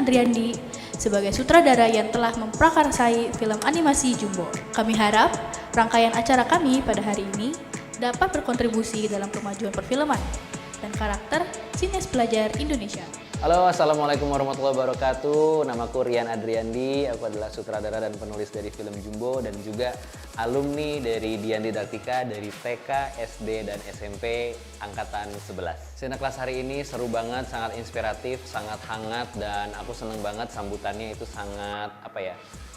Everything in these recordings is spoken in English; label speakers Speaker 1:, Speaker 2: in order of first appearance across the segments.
Speaker 1: Andriandi sebagai sutradara yang telah memprakarsai film animasi Jumbo. Kami harap rangkaian acara kami pada hari ini dapat berkontribusi dalam kemajuan perfilman dan karakter sinias pelajar Indonesia.
Speaker 2: Halo, Assalamualaikum warahmatullahi wabarakatuh. Namaku Dian Didaktika, aku adalah sutradara dan penulis dari film Jumbo dan juga alumni dari Dian Didaktika dari TK, SD, dan SMP Angkatan 11. Sena kelas hari ini seru banget, sangat inspiratif, sangat hangat, dan aku seneng banget sambutannya itu sangat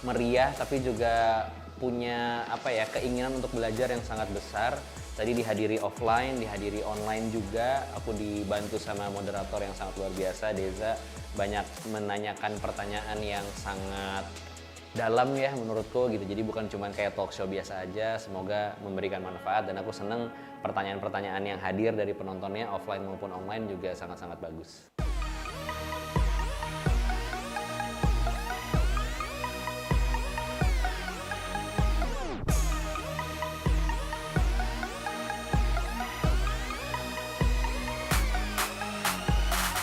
Speaker 2: meriah, tapi juga punya keinginan untuk belajar yang sangat besar. Tadi dihadiri offline, dihadiri online juga. Aku dibantu sama moderator yang sangat luar biasa, Deza. Banyak menanyakan pertanyaan yang sangat dalam ya menurutku gitu. Jadi bukan cuma kayak talk show biasa aja. Semoga memberikan manfaat dan aku seneng pertanyaan-pertanyaan yang hadir dari penontonnya offline maupun online juga sangat-sangat bagus.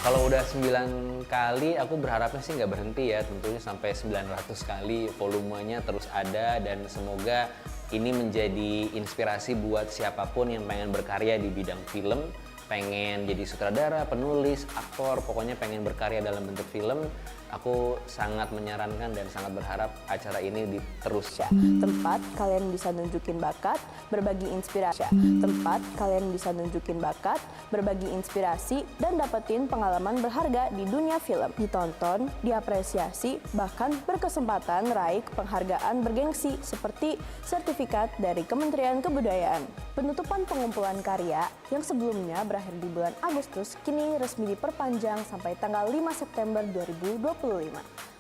Speaker 2: Kalau udah 9 kali, aku berharapnya sih nggak berhenti ya, tentunya sampai 900 kali, volumenya terus ada, dan semoga ini menjadi inspirasi buat siapapun yang pengen berkarya di bidang film, pengen jadi sutradara, penulis, aktor, pokoknya pengen berkarya dalam bentuk film. Aku sangat menyarankan dan sangat berharap acara ini terus.
Speaker 3: Tempat kalian bisa nunjukin bakat, berbagi inspirasi. Tempat kalian bisa nunjukin bakat, berbagi inspirasi, dan dapetin pengalaman berharga di dunia film. Ditonton, diapresiasi, bahkan berkesempatan raih penghargaan bergengsi seperti sertifikat dari Kementerian Kebudayaan. Penutupan pengumpulan karya yang sebelumnya berakhir di bulan Agustus kini resmi diperpanjang sampai tanggal 5 September 2025.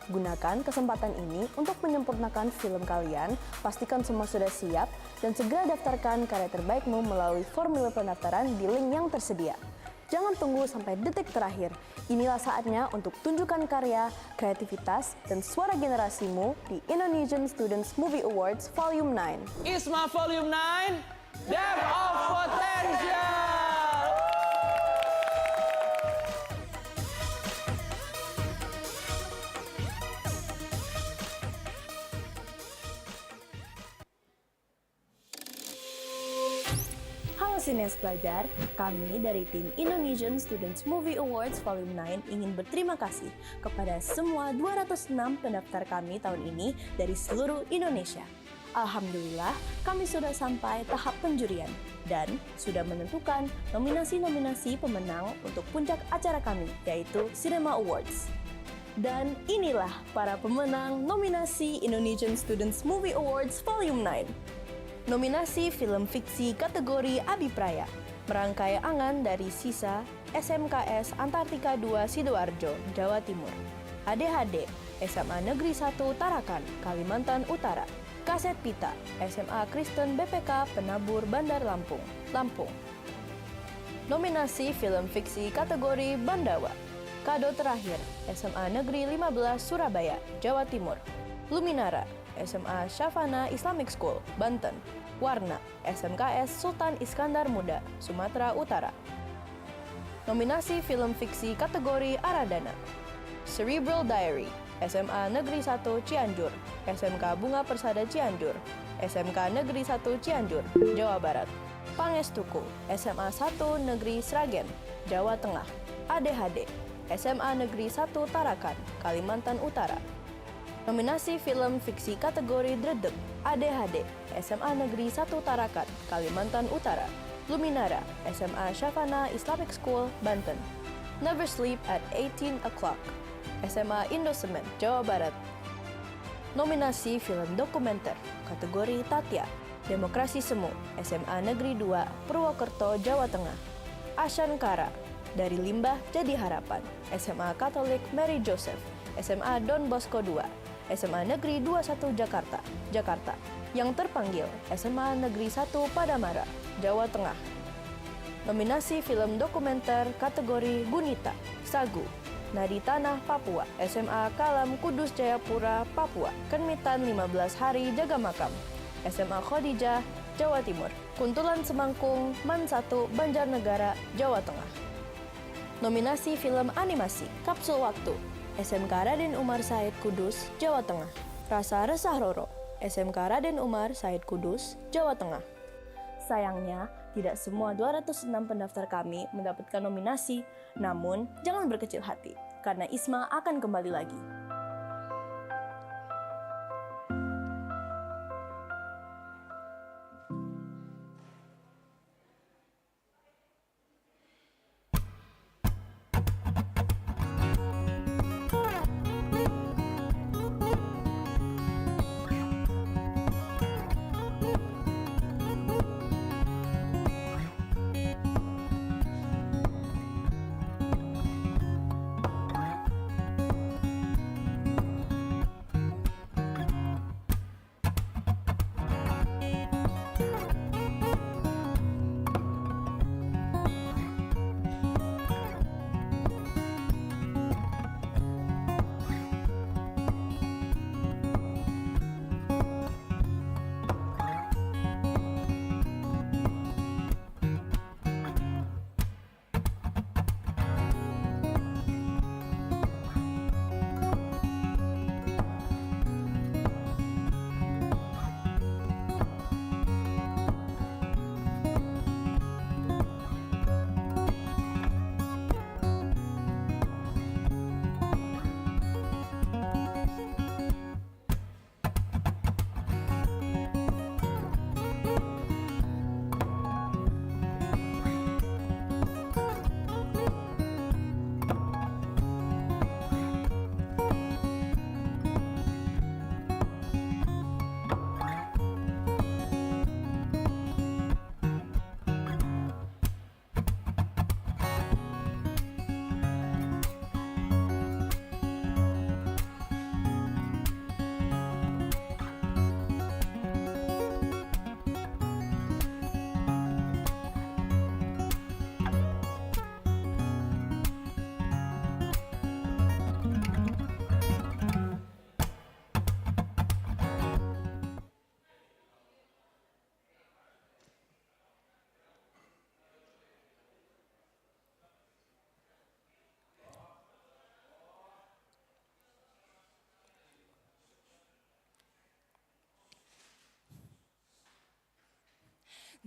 Speaker 3: Gunakan kesempatan ini untuk menyempurnakan film kalian, pastikan semua sudah siap, dan segera daftarkan karya terbaikmu melalui formulir pendaftaran di link yang tersedia. Jangan tunggu sampai detik terakhir. Inilah saatnya untuk tunjukkan karya, kreativitas, dan suara generasimu di Indonesian Students Movie Awards Volume 9.
Speaker 2: ISMA Volume 9, Depth of Potential!
Speaker 3: Halo Sinias Pelajar, kami dari tim Indonesian Students Movie Awards Volume 9 ingin berterima kasih kepada semua 206 pendaftar kami tahun ini dari seluruh Indonesia. Alhamdulillah, kami sudah sampai tahap penjurian dan sudah menentukan nominasi-nominasi pemenang untuk puncak acara kami, yaitu Cinema Awards. Dan inilah para pemenang nominasi Indonesian Students Movie Awards Volume 9. Nominasi film fiksi kategori Abipraya, merangkai angan dari sisa SMKS Antartika 2 Sidoarjo, Jawa Timur. ADHD, SMA Negeri 1 Tarakan, Kalimantan Utara. Kaset Pita, SMA Kristen BPK Penabur Bandar Lampung, Lampung. Nominasi film fiksi kategori Bandawa. Kado Terakhir, SMA Negeri 15 Surabaya, Jawa Timur. Luminara, SMA Syafana Islamic School, Banten. Warna, SMKS Sultan Iskandar Muda, Sumatera Utara. Nominasi film fiksi kategori Aradana. Cerebral Diary, SMA Negeri 1 Cianjur, SMK Bunga Persada Cianjur, SMK Negeri 1 Cianjur, Jawa Barat. Pangestuku, SMA 1 Negeri Sragen, Jawa Tengah. ADHD, SMA Negeri 1 Tarakan, Kalimantan Utara. Nominasi film fiksi kategori Dredeg, ADHD, SMA Negeri 1 Tarakan, Kalimantan Utara. Luminara, SMA Syafana Islamic School, Banten. Never Sleep at 18 O'Clock, SMA Indosemen, Jawa Barat. Nominasi film dokumenter, kategori Tatya, Demokrasi Semu, SMA Negeri 2, Purwokerto, Jawa Tengah. Asyankara, Dari Limbah Jadi Harapan, SMA Katolik Mary Joseph, SMA Don Bosco 2, SMA Negeri 21 Jakarta, Jakarta. Yang terpanggil, SMA Negeri 1 Padamara, Jawa Tengah. Nominasi film dokumenter kategori Gunita, Sagu, Nadi Tanah Papua, SMA Kalam Kudus Jayapura, Papua. Kenmitan 15 Hari Jaga Makam, SMA Khadijah, Jawa Timur. Kuntulan Semangkung, Man 1, Banjarnegara, Jawa Tengah. Nominasi film animasi Kapsul Waktu, SMK Raden Umar Said Kudus, Jawa Tengah. Rasa Resah Roro, SMK Raden Umar Said Kudus, Jawa Tengah. Sayangnya, tidak semua 206 pendaftar kami mendapatkan nominasi, namun jangan berkecil hati, karena ISMA akan kembali lagi.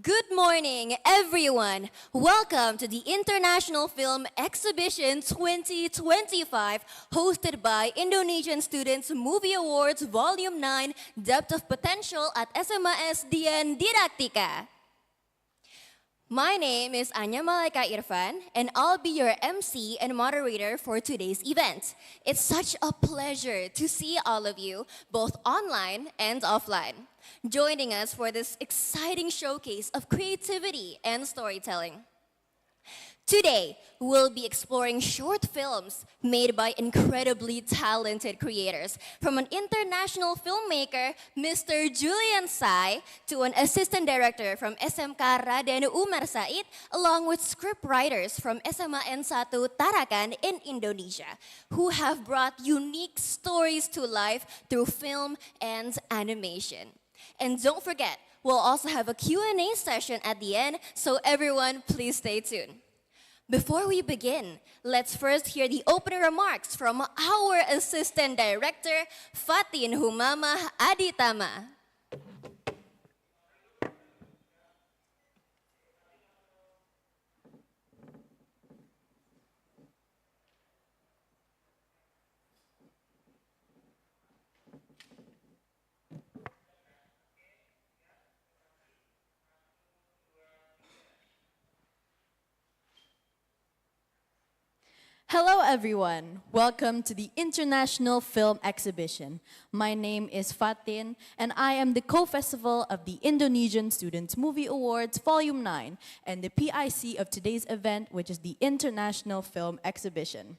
Speaker 4: Good morning, everyone. Welcome to the International Film Exhibition 2025, hosted by Indonesian Students Movie Awards Volume 9, Depth of Potential at SMAS Dian Didaktika. My name is Anya Malaika Irfan, and I'll be your MC and moderator for today's event. It's such a pleasure to see all of you, both online and offline, joining us for this exciting showcase of creativity and storytelling. Today, we'll be exploring short films made by incredibly talented creators, from an international filmmaker, Mr. Julian Sai, to an assistant director from SMK Raden Umar Said, along with script writers from SMA N1 Tarakan in Indonesia, who have brought unique stories to life through film and animation. And don't forget, we'll also have a Q&A session at the end, so everyone, please stay tuned. Before we begin, let's first hear the opening remarks from our Assistant Director, Fatin Humama Aditama.
Speaker 5: Hello everyone, welcome to the International Film Exhibition. My name is Fatin and I am the co-festival of the Indonesian Students Movie Awards Volume 9 and the PIC of today's event, which is the International Film Exhibition.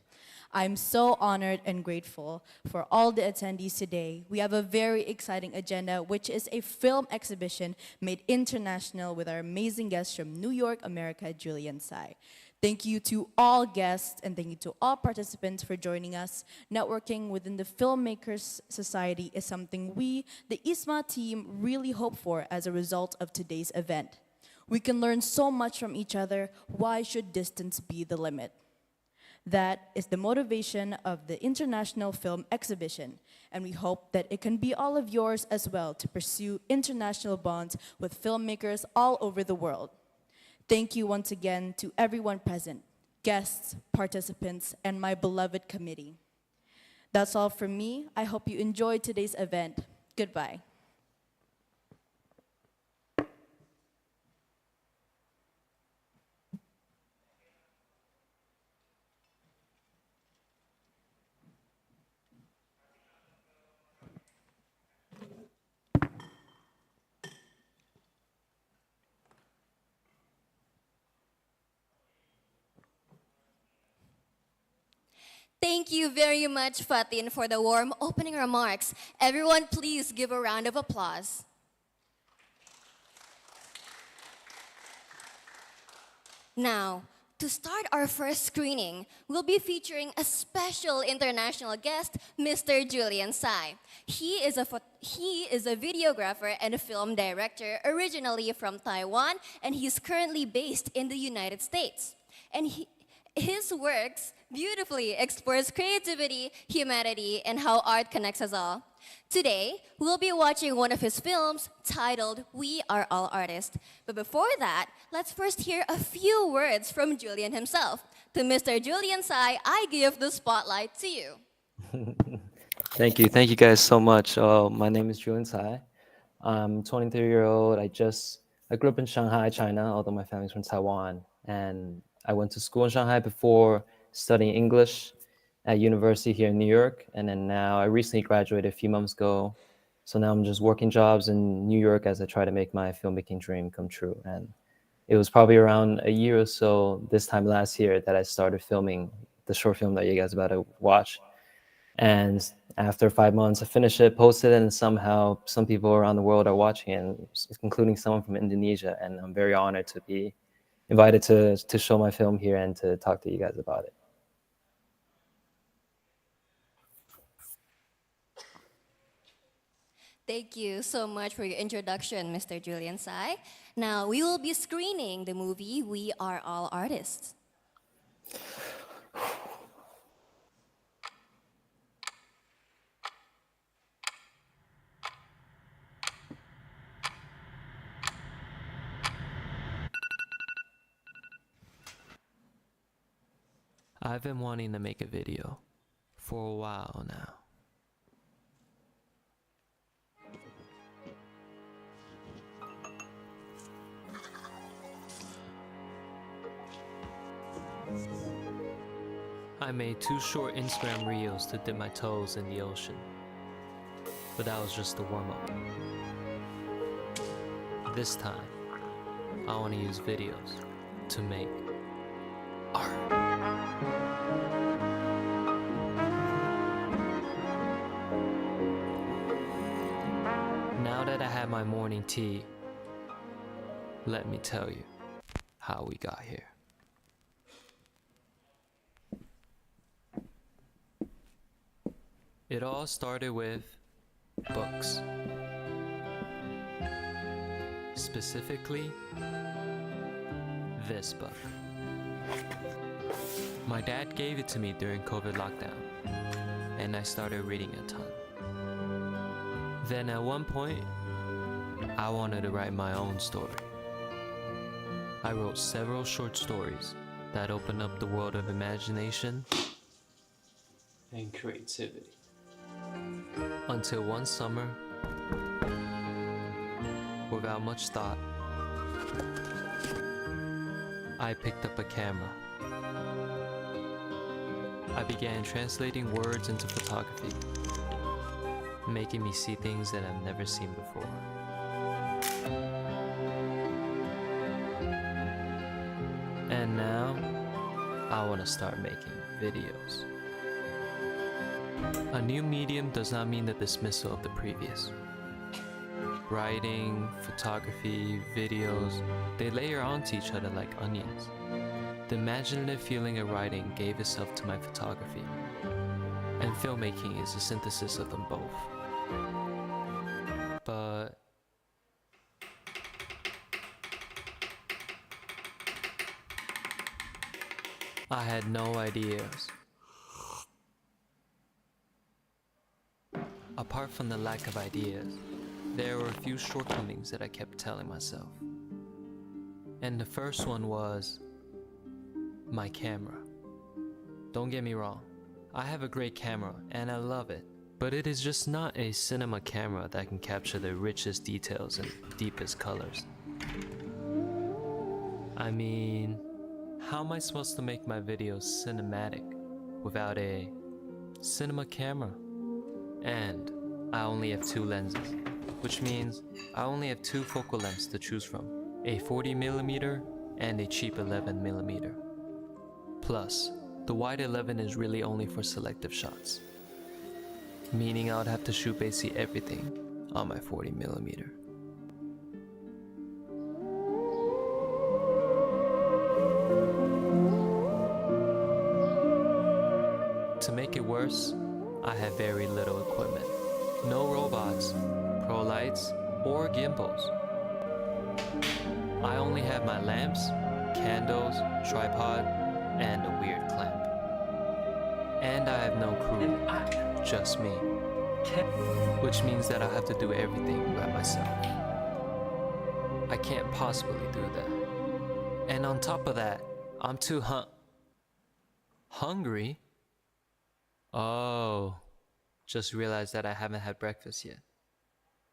Speaker 5: I'm so honored and grateful for all the attendees today. We have a very exciting agenda, which is a film exhibition made international with our amazing guests from New York, America, Julian Sai. Thank you to all guests and thank you to all participants for joining us. Networking within the Filmmakers Society is something we, the ISMA team, really hope for as a result of today's event. We can learn so much from each other. Why should distance be the limit? That is the motivation of the International Film Exhibition, and we hope that it can be all of yours as well to pursue international bonds with filmmakers all over the world. Thank you once again to everyone present, guests, participants, and my beloved committee. That's all from me. I hope you enjoyed today's event. Goodbye.
Speaker 4: Thank you very much, Fatin, for the warm opening remarks. Everyone, please give a round of applause. Now, to start our first screening, we'll be featuring a special international guest, Mr. Julian Tsai. He is a videographer and a film director originally from Taiwan, and he's currently based in the United States. And his works beautifully explores creativity, humanity, and how art connects us all. Today, we'll be watching one of his films titled We Are All Artists. But before that, let's first hear a few words from Julian himself. To Mr. Julian Tsai, I give the spotlight to you.
Speaker 6: Thank you. Thank you guys so much. My name is Julian Tsai. I'm 23-year-old. I grew up in Shanghai, China, although my family's from Taiwan. And I went to school in Shanghai before studying English at university here in New York. And then now I recently graduated a few months ago. So now I'm just working jobs in New York as I try to make my filmmaking dream come true. And it was probably around a year or so this time last year that I started filming the short film that you guys are about to watch. And after 5 months, I finished it, posted it, and somehow some people around the world are watching it, including someone from Indonesia. And I'm very honored to be invited to show my film here and to talk to you guys about it.
Speaker 4: Thank you so much for your introduction, Mr. Julian Tsai. Now, we will be screening the movie We Are All Artists.
Speaker 7: I've been wanting to make a video for a while now. I made 2 short Instagram reels to dip my toes in the ocean, but that was just the warm-up. This time, I want to use videos to make art. Now that I had my morning tea, let me tell you how we got here. It all started with books. Specifically, this book. My dad gave it to me during COVID lockdown, and I started reading a ton. Then at one point, I wanted to write my own story. I wrote several short stories that opened up the world of imagination and creativity. Until one summer, without much thought, I picked up a camera. I began translating words into photography, making me see things that I've never seen before. And now, I want to start making videos. A new medium does not mean the dismissal of the previous. Writing, photography, videos, they layer onto each other like onions. The imaginative feeling of writing gave itself to my photography, and filmmaking is a synthesis of them both. But I had no ideas. Apart from the lack of ideas, there were a few shortcomings that I kept telling myself. And the first one was my camera. Don't get me wrong, I have a great camera and I love it, but it is just not a cinema camera that can capture the richest details and deepest colors. I mean, how am I supposed to make my videos cinematic without a cinema camera? And I only have 2 lenses, which means I only have 2 focal lengths to choose from, a 40mm and a cheap 11mm. Plus, the wide 11 is really only for selective shots, meaning I would have to shoot basically everything on my 40mm. To make it worse, I have very little equipment. No robots, pro lights, or gimbals. I only have my lamps, candles, tripod, and a weird clamp. And I have no crew, just me. Which means that I have to do everything by myself. I can't possibly do that. And on top of that, I'm too hungry? Oh, just realized that I haven't had breakfast yet.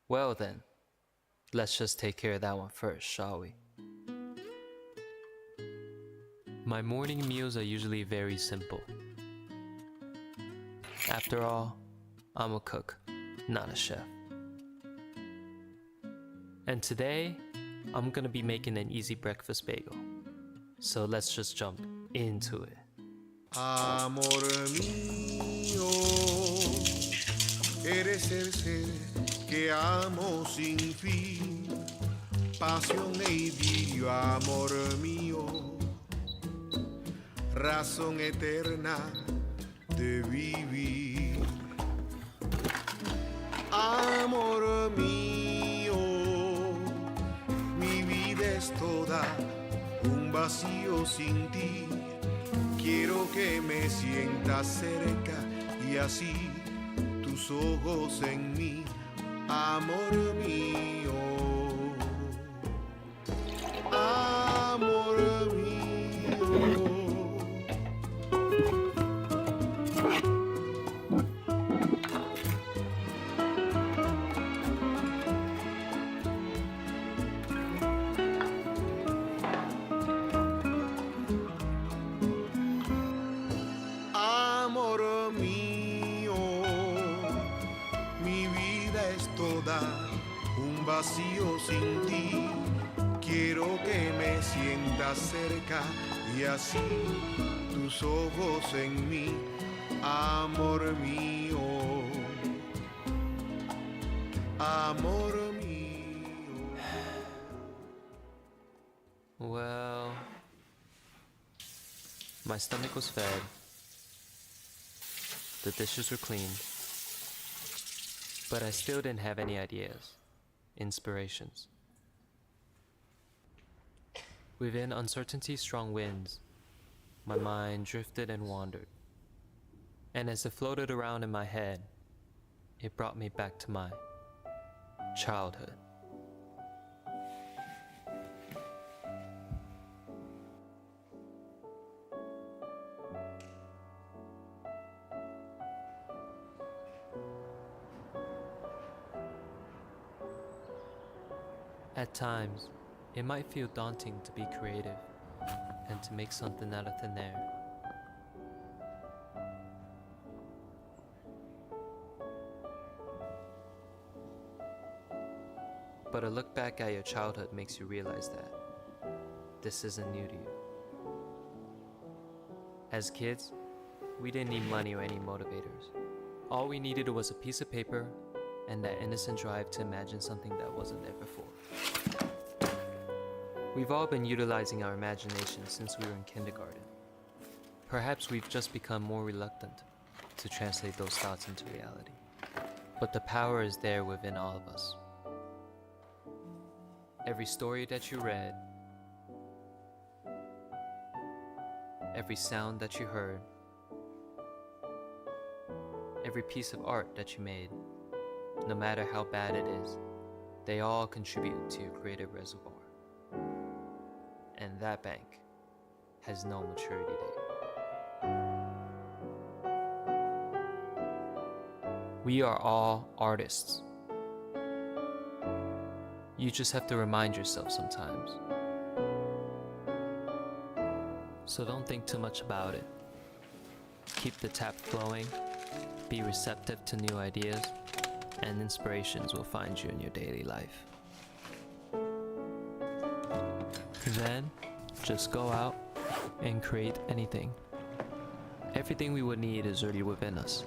Speaker 7: Well then, let's just take care of that one first, shall we? My morning meals are usually very simple. After all, I'm a cook, not a chef. And today, I'm gonna be making an easy breakfast bagel. So let's just jump into it.
Speaker 8: Amor mío, eres el ser que amo sin fin, pasión e idilio, amor mío, razón eterna de vivir. Amor mío, mi vida es toda un vacío sin ti. Quiero que me sientas cerca y así tus ojos en mí, amor mío, amor mío. Amor mío, mi vida es toda un vacío sin ti. Quiero que me sientas cerca y así tus ojos en mí, amor mío, amor mío.
Speaker 7: Well, my stomach was fed. The dishes were cleaned, but I still didn't have any ideas, inspirations. Within uncertainty's strong winds, my mind drifted and wandered. And as it floated around in my head, it brought me back to my childhood. At times, it might feel daunting to be creative and to make something out of thin air. But a look back at your childhood makes you realize that this isn't new to you. As kids, we didn't need money or any motivators. All we needed was a piece of paper and that innocent drive to imagine something that wasn't there before. We've all been utilizing our imagination since we were in kindergarten. Perhaps we've just become more reluctant to translate those thoughts into reality. But the power is there within all of us. Every story that you read, every sound that you heard, every piece of art that you made, no matter how bad it is, they all contribute to your creative reservoir. And that bank has no maturity date. We are all artists. You just have to remind yourself sometimes. So don't think too much about it. Keep the tap flowing, be receptive to new ideas, and inspirations will find you in your daily life. Then, just go out and create anything. Everything we would need is already within us.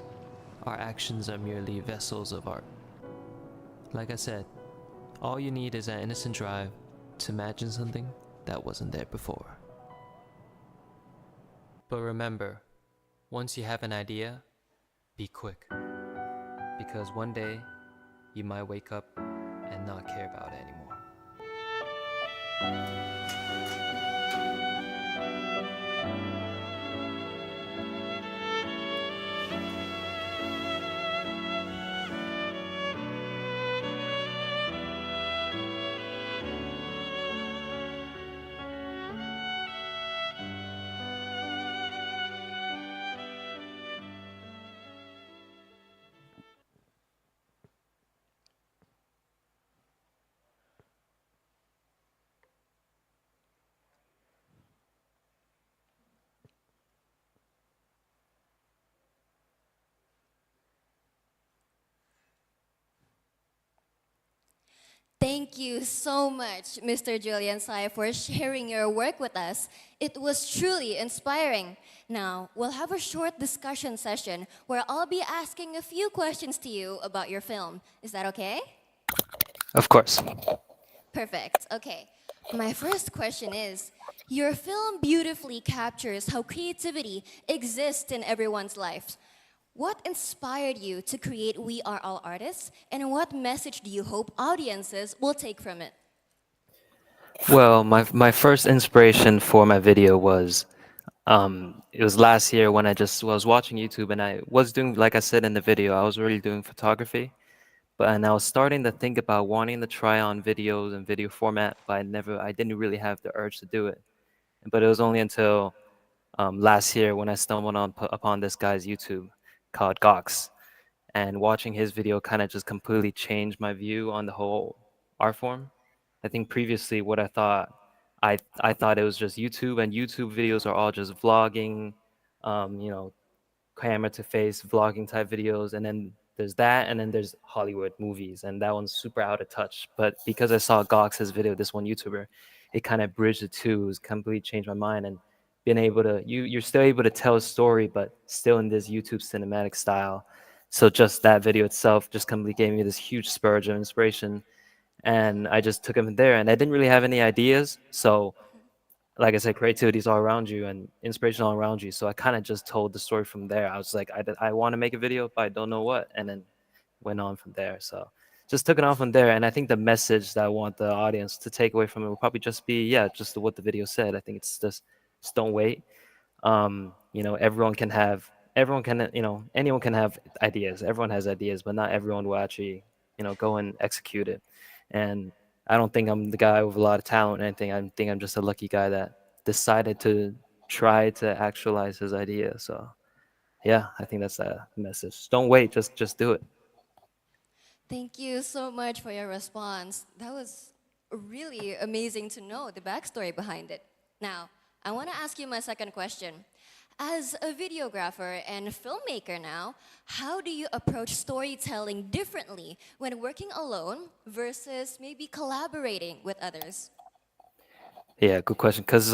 Speaker 7: Our actions are merely vessels of art. Like I said, all you need is that innocent drive to imagine something that wasn't there before. But remember, once you have an idea, be quick. Because one day, you might wake up and not care about it anymore.
Speaker 4: Thank you so much, Mr. Julian Sai, for sharing your work with us. It was truly inspiring. Now, we'll have a short discussion session where I'll be asking a few questions to you about your film. Is that okay?
Speaker 6: Of course.
Speaker 4: Perfect. Okay. My first question is, your film beautifully captures how creativity exists in everyone's life. What inspired you to create We Are All Artists, and what message do you hope audiences will take from it?
Speaker 6: Well, my first inspiration for my video was it was last year when I just was watching YouTube and I was doing, like I said in the video, I was already doing photography, and I was starting to think about wanting to try on videos and video format, but I didn't really have the urge to do it. But it was only until last year when I stumbled upon this guy's YouTube called Gox, and watching his video kind of just completely changed my view on the whole art form. I think previously what I thought it was just YouTube, and YouTube videos are all just vlogging, you know, camera to face vlogging type videos, and then there's that, and then there's Hollywood movies, and that one's super out of touch. But because I saw Gox's video, this one YouTuber, it kind of bridged the two. It's completely changed my mind, and being able to you're still able to tell a story, but still in this YouTube cinematic style. So just that video itself just completely gave me this huge spurge of inspiration, and I just took him there, and I didn't really have any ideas, so like I said, creativity is all around you and inspiration all around you. So I kind of just told the story from there. I was like, I want to make a video, but I don't know what, and then went on from there. So just took it on from there. And I think the message that I want the audience to take away from it will probably just be, yeah, just what the video said. I think it's just don't wait. You know, everyone can, you know, anyone can have ideas. Everyone has ideas, but not everyone will actually, you know, go and execute it. And I don't think I'm the guy with a lot of talent or anything. I think I'm just a lucky guy that decided to try to actualize his idea. So yeah, I think that's a message. Don't wait, just do it.
Speaker 4: Thank you so much for your response. That was really amazing to know the backstory behind it. Now, I want to ask you my second question. As a videographer and filmmaker now, how do you approach storytelling differently when working alone versus maybe collaborating with others?
Speaker 6: Yeah, good question. Cause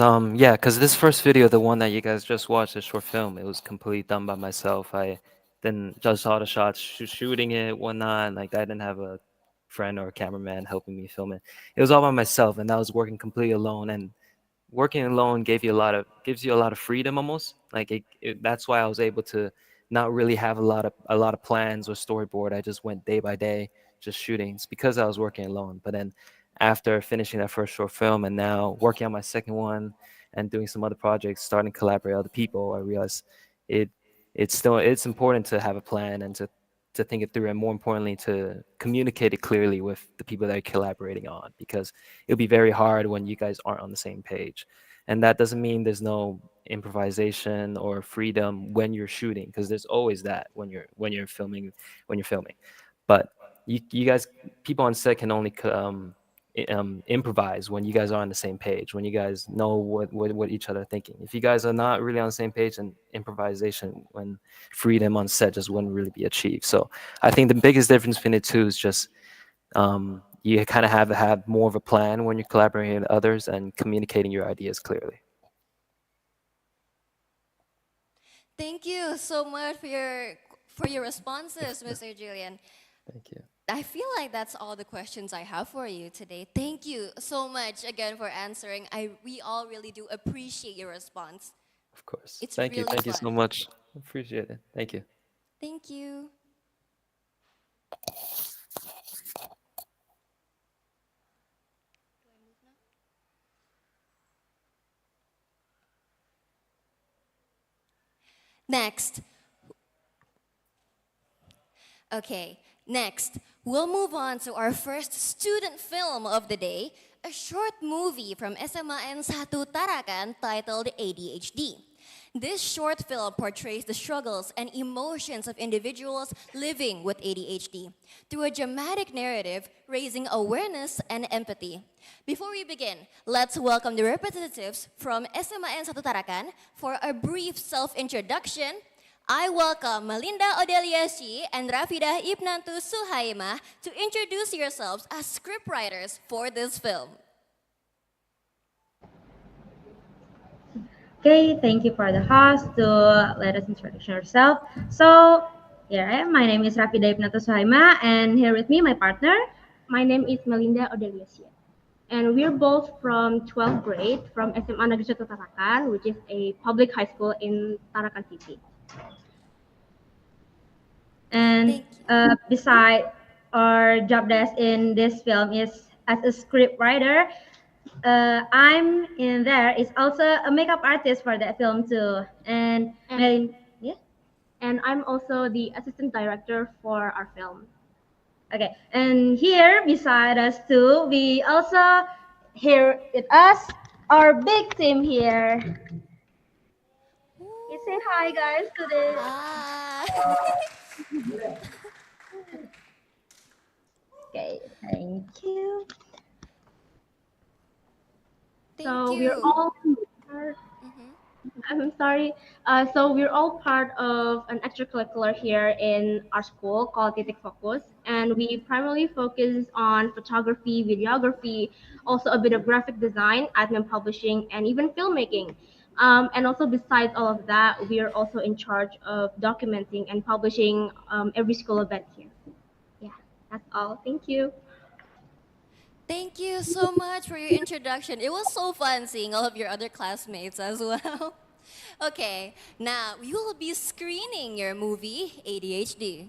Speaker 6: this first video, the one that you guys just watched, the short film, it was completely done by myself. I then just saw the shots, shooting it, whatnot. Like I didn't have a friend or a cameraman helping me film it. It was all by myself, and I was working completely alone. And working alone gives you a lot of freedom almost. Like that's why I was able to not really have a lot of plans or storyboard. I just went day by day, just shooting. It's because I was working alone. But then after finishing that first short film and now working on my second one, and doing some other projects, starting to collaborate with other people, I realized it it's important to have a plan and to think it through, and more importantly, to communicate it clearly with the people that you're collaborating on, because it'll be very hard when you guys aren't on the same page. And that doesn't mean there's no improvisation or freedom when you're shooting, because there's always that when you're filming. But you guys, people on set can only improvise when you guys are on the same page, when you guys know what each other are thinking. If you guys are not really on the same page, then improvisation, when freedom on set, just wouldn't really be achieved. So I think the biggest difference between the two is just you kind of have to have more of a plan when you're collaborating with others and communicating your ideas clearly.
Speaker 4: Thank you so much for your responses, Mr. Julian.
Speaker 6: Thank you.
Speaker 4: I feel like that's all the questions I have for you today. Thank you so much again for answering. We all really do appreciate your response.
Speaker 6: Of course.
Speaker 4: It's
Speaker 6: Thank you.
Speaker 4: really
Speaker 6: Thank you so
Speaker 4: fun.
Speaker 6: much. Appreciate it. Thank you.
Speaker 4: Thank you. Next. Okay, next, we'll move on to our first student film of the day, a short movie from SMAN 1 Tarakan titled ADHD. This short film portrays the struggles and emotions of individuals living with ADHD through a dramatic narrative raising awareness and empathy. Before we begin, let's welcome the representatives from SMAN 1 Tarakan for a brief self-introduction. I welcome Melinda Odeliasi and Rafidah Ibnantu Suhaimah to introduce yourselves as scriptwriters for this film.
Speaker 9: Okay, thank you for the host to let us introduce yourself. So, here I am. My name is Rafidah Ibnantu Suhaimah, and here with me, my partner.
Speaker 10: My name is Melinda Odeliasi, and we're both from 12th grade from SMA Negeri 1 Tarakan, which is a public high school in Tarakan City.
Speaker 9: And beside our job desk in this film is as a script writer, I'm in there is also a makeup artist for that film too. And yeah.
Speaker 10: And I'm also the assistant director for our film.
Speaker 9: Okay, and here beside us too, we also here with us our big team here. You say hi guys today.
Speaker 4: Hi.
Speaker 9: Okay, thank you.
Speaker 10: So we're all I'm sorry. So we're all part of an extracurricular here in our school called Titik Fokus, and we primarily focus on photography, videography, also a bit of graphic design, admin publishing, and even filmmaking. And also besides all of that, we are also in charge of documenting and publishing every school event here. Yeah, that's all. Thank you.
Speaker 4: Thank you so much for your introduction. It was so fun seeing all of your other classmates as well. Okay, now we will be screening your movie, ADHD.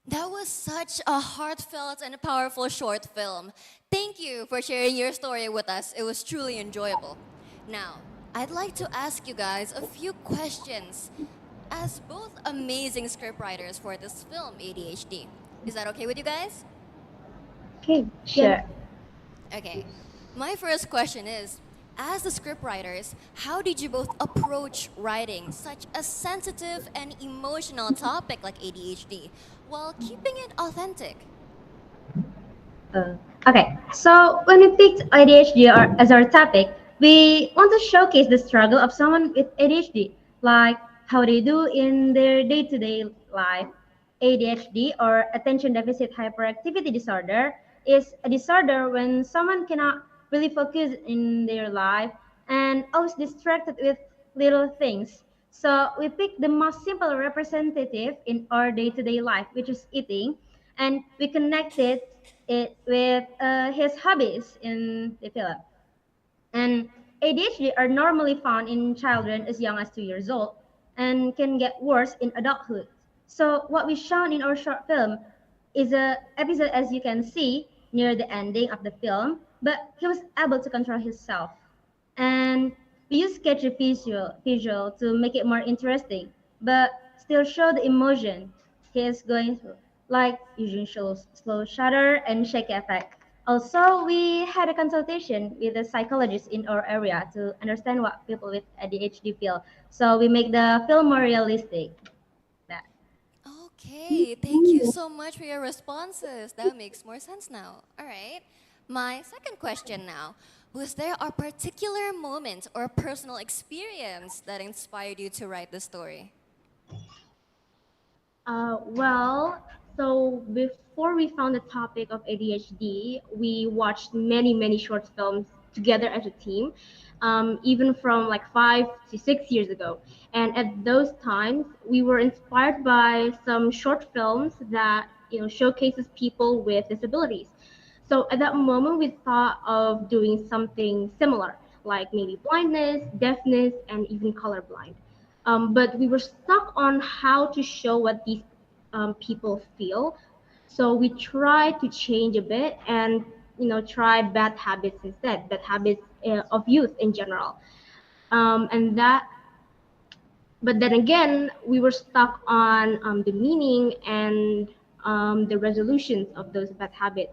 Speaker 4: That was such a heartfelt and powerful short film. Thank you for sharing your story with us. It was truly enjoyable. Now, I'd like to ask you guys a few questions as both amazing scriptwriters for this film, ADHD. Is that okay with you guys?
Speaker 9: Okay, sure.
Speaker 4: Okay. My first question is, as the scriptwriters, how did you both approach writing such a sensitive and emotional topic like ADHD while keeping it authentic?
Speaker 9: Uh, okay, so when we picked ADHD as our topic, we want to showcase the struggle of someone with ADHD, like how they do in their day-to-day life. ADHD, or attention deficit hyperactivity disorder, is a disorder when someone cannot really focus in their life and always distracted with little things. So we picked the most simple representative in our day-to-day life, which is eating, and we connected it with his hobbies in the film. And ADHD are normally found in children as young as 2 years old and can get worse in adulthood. So what we shown in our short film is a episode, as you can see near the ending of the film, but he was able to control himself. And we use sketchy visual to make it more interesting, but still show the emotion he is going through, like using slow shutter and shake effect. Also, we had a consultation with a psychologist in our area to understand what people with ADHD feel. So we make the film more realistic. That.
Speaker 4: Okay, thank you so much for your responses. That makes more sense now. All right. My second question now. Was there a particular moment or personal experience that inspired you to write the story?
Speaker 10: Well, so before we found the topic of ADHD, we watched many short films together as a team, even from like 5 to 6 years ago. And at those times, we were inspired by some short films that showcases people with disabilities. So at that moment, we thought of doing something similar, like maybe blindness, deafness, and even colorblind. But we were stuck on how to show what these people feel. So we tried to change a bit and try bad habits instead, bad habits of youth in general. And that but then again, we were stuck on the meaning and the resolutions of those bad habits.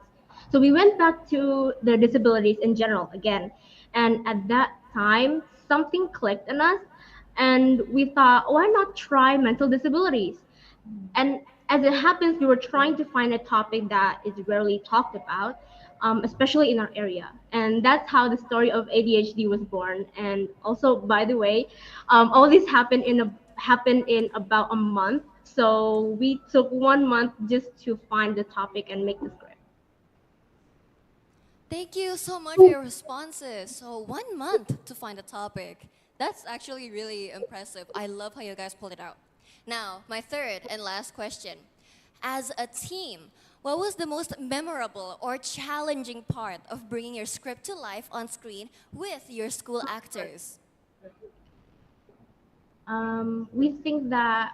Speaker 10: So we went back to the disabilities in general again. And at that time, something clicked in us, and we thought, why not try mental disabilities? And as it happens, we were trying to find a topic that is rarely talked about, especially in our area. And that's how the story of ADHD was born. And also, by the way, all this happened in about a month. So we took 1 month just to find the topic and make the script.
Speaker 4: Thank you so much for your responses. So 1 month to find a topic. That's actually really impressive. I love how you guys pulled it out. Now, my third and last question. As a team, what was the most memorable or challenging part of bringing your script to life on screen with your school actors?
Speaker 10: We think that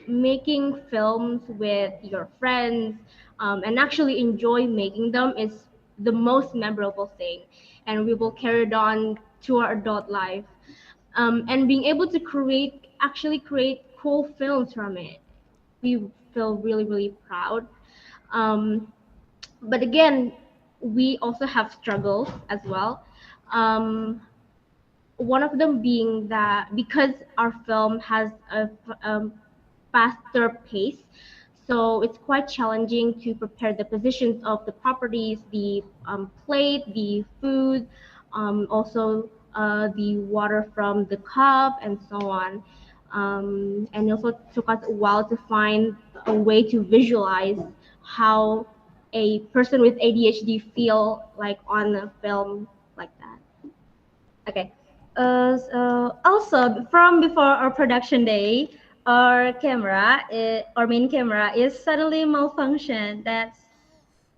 Speaker 10: making films with your friends and actually enjoy making them is the most memorable thing, and we will carry it on to our adult life. And being able to actually create cool films from it, we feel really proud. Um, but again, we also have struggles as well. Um, One of them being that because our film has a faster pace, so it's quite challenging to prepare the positions of the properties, the plate, the food, also the water from the cup, and so on. And it also took us a while to find a way to visualize how a person with ADHD feel like on a film like that.
Speaker 9: Okay. So also from before our production day, our main camera is suddenly malfunction. That's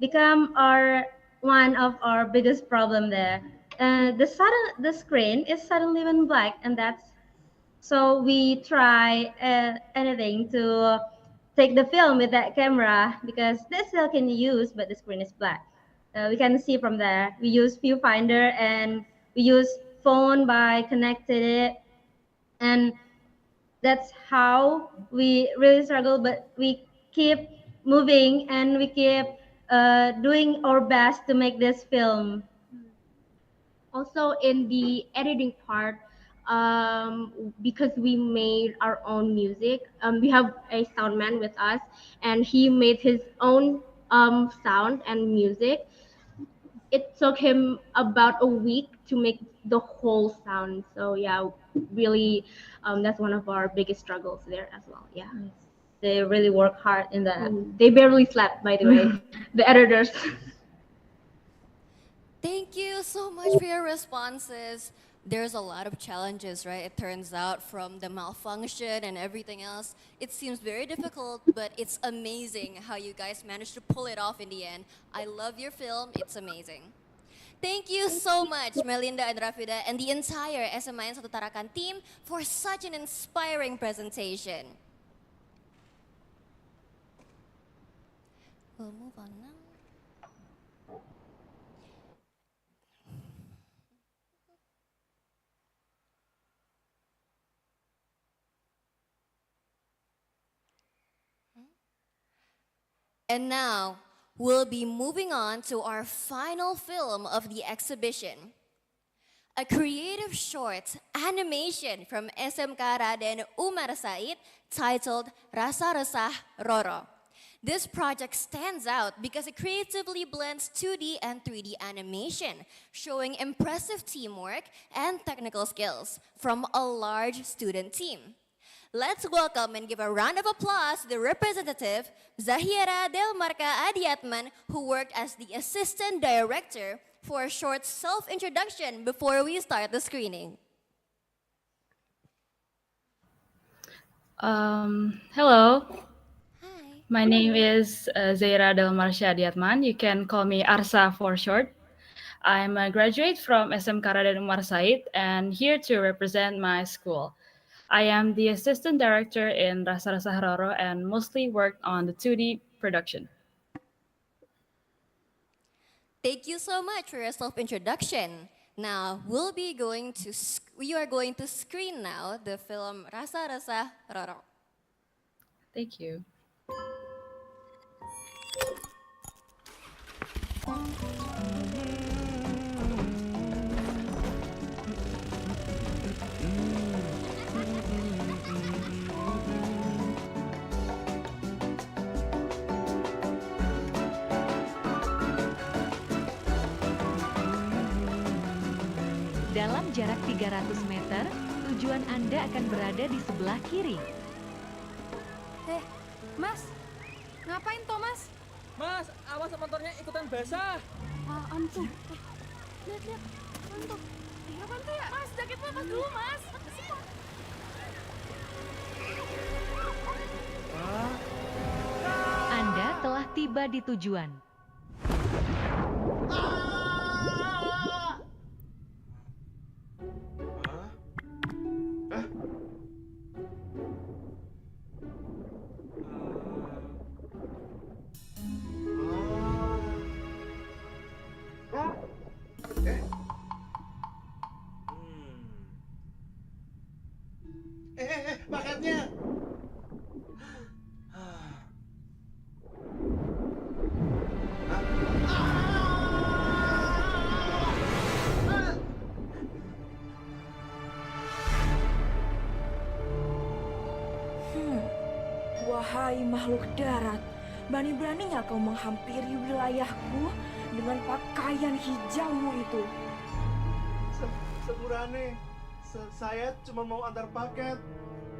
Speaker 9: become our one of our biggest problem there. The screen is suddenly went black, and that's so we try anything to take the film with that camera because that still can use, but the screen is black. We can see from there. We use viewfinder and we use phone by connected it, and that's how we really struggle. But we keep moving and we keep doing our best to make this film.
Speaker 10: Also in the editing part, because we made our own music, we have a sound man with us, and he made his own sound and music. It took him about a week to make the whole sound. So yeah, really, that's one of our biggest struggles there as well. Yeah.
Speaker 9: They really work hard in that.
Speaker 10: They barely slept, by the way, the editors.
Speaker 4: Thank you so much for your responses. There's a lot of challenges, right? It turns out, from the malfunction and everything else. It seems very difficult, but it's amazing how you guys managed to pull it off in the end. I love your film. It's amazing. Thank you so much, Melinda and Rafida, and the entire SMA Satu Tarakan team for such an inspiring presentation. We'll move on now. And now, we'll be moving on to our final film of the exhibition. A creative short animation from SMK Raden Umar Said titled Rasa Resah Roro. This project stands out because it creatively blends 2D and 3D animation, showing impressive teamwork and technical skills from a large student team. Let's welcome and give a round of applause to the representative, Zahira Delmarka Adiatman, who worked as the assistant director, for a short self-introduction before we start the screening.
Speaker 11: Hello.
Speaker 4: Hi.
Speaker 11: My name is Zahira Delmarka Adiatman. You can call me Arsa for short. I'm a graduate from SMK Raden Umar Said and here to represent my school. I am the assistant director in Rasa Resah Roro and mostly worked on the 2D production.
Speaker 4: Thank you so much for your self-introduction. Now, we are going to screen now the film Rasa Resah Roro.
Speaker 11: Thank you.
Speaker 12: Dalam jarak 300 meter, tujuan Anda akan berada di sebelah kiri.
Speaker 13: Mas, ngapain Thomas?
Speaker 14: Mas, awas motornya ikutan basah.
Speaker 13: Apaan tuh? Lihat, mantuk. Apaan tuh ya? Mas, jaket lepas dulu, Mas.
Speaker 12: Anda telah tiba di tujuan.
Speaker 8: Paketnya.
Speaker 15: Wahai makhluk darat, berani-beraninya kau menghampiri wilayahku dengan pakaian hijaumu itu.
Speaker 8: Sepurane, saya cuma mau antar paket.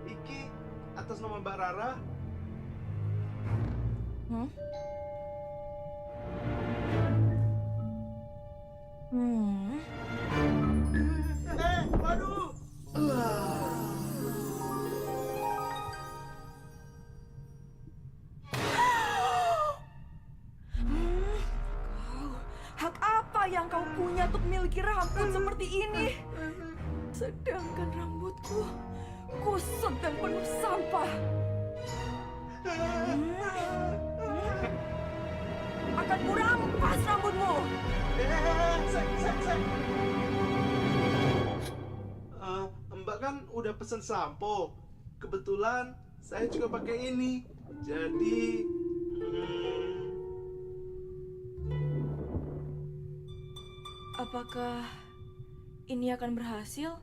Speaker 8: Iki atas nama Mbak Rara. Waduh.
Speaker 15: Hak apa yang kau punya untuk memiliki rambut seperti ini? Sedangkan rambutku kusut dan penuh sampah. Akan kurampas rambutmu.
Speaker 16: Mbak kan udah pesen sampo. Kebetulan saya juga pakai ini. Jadi
Speaker 15: Apakah ini akan berhasil?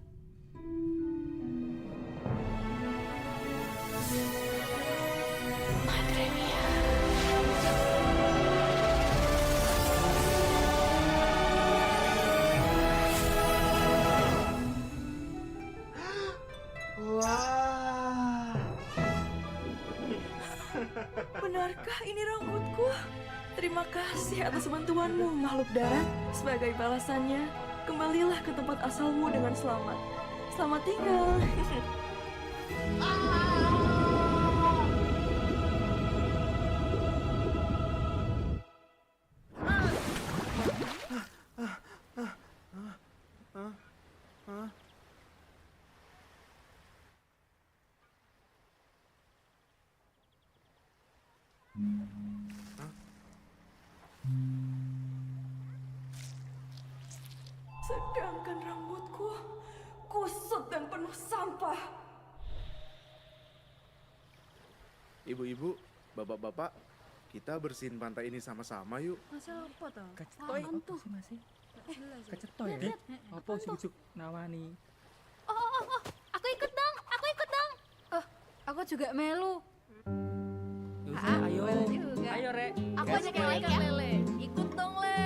Speaker 16: wah.
Speaker 15: Benarkah ini rambutku? Terima kasih atas bantuanmu, makhluk darat. Sebagai balasannya, kembalilah ke tempat asalmu dengan selamat. Selamat tinggal. Sedangkan rambutku kusut dan penuh sampah.
Speaker 16: Ibu-ibu, bapak-bapak, kita bersihin pantai ini sama-sama yuk.
Speaker 13: Masa apa toh?
Speaker 14: Kacetoy apa sih masih? Kacetoy ya? Apa sih ujuk nawani?
Speaker 13: Oh, aku ikut dong, aku ikut dong. Oh, aku juga melu.
Speaker 14: Ayo,
Speaker 13: juga.
Speaker 14: ayo Rek.
Speaker 13: Aku ajak yang lain ya. Lele. Ikut dong, Le.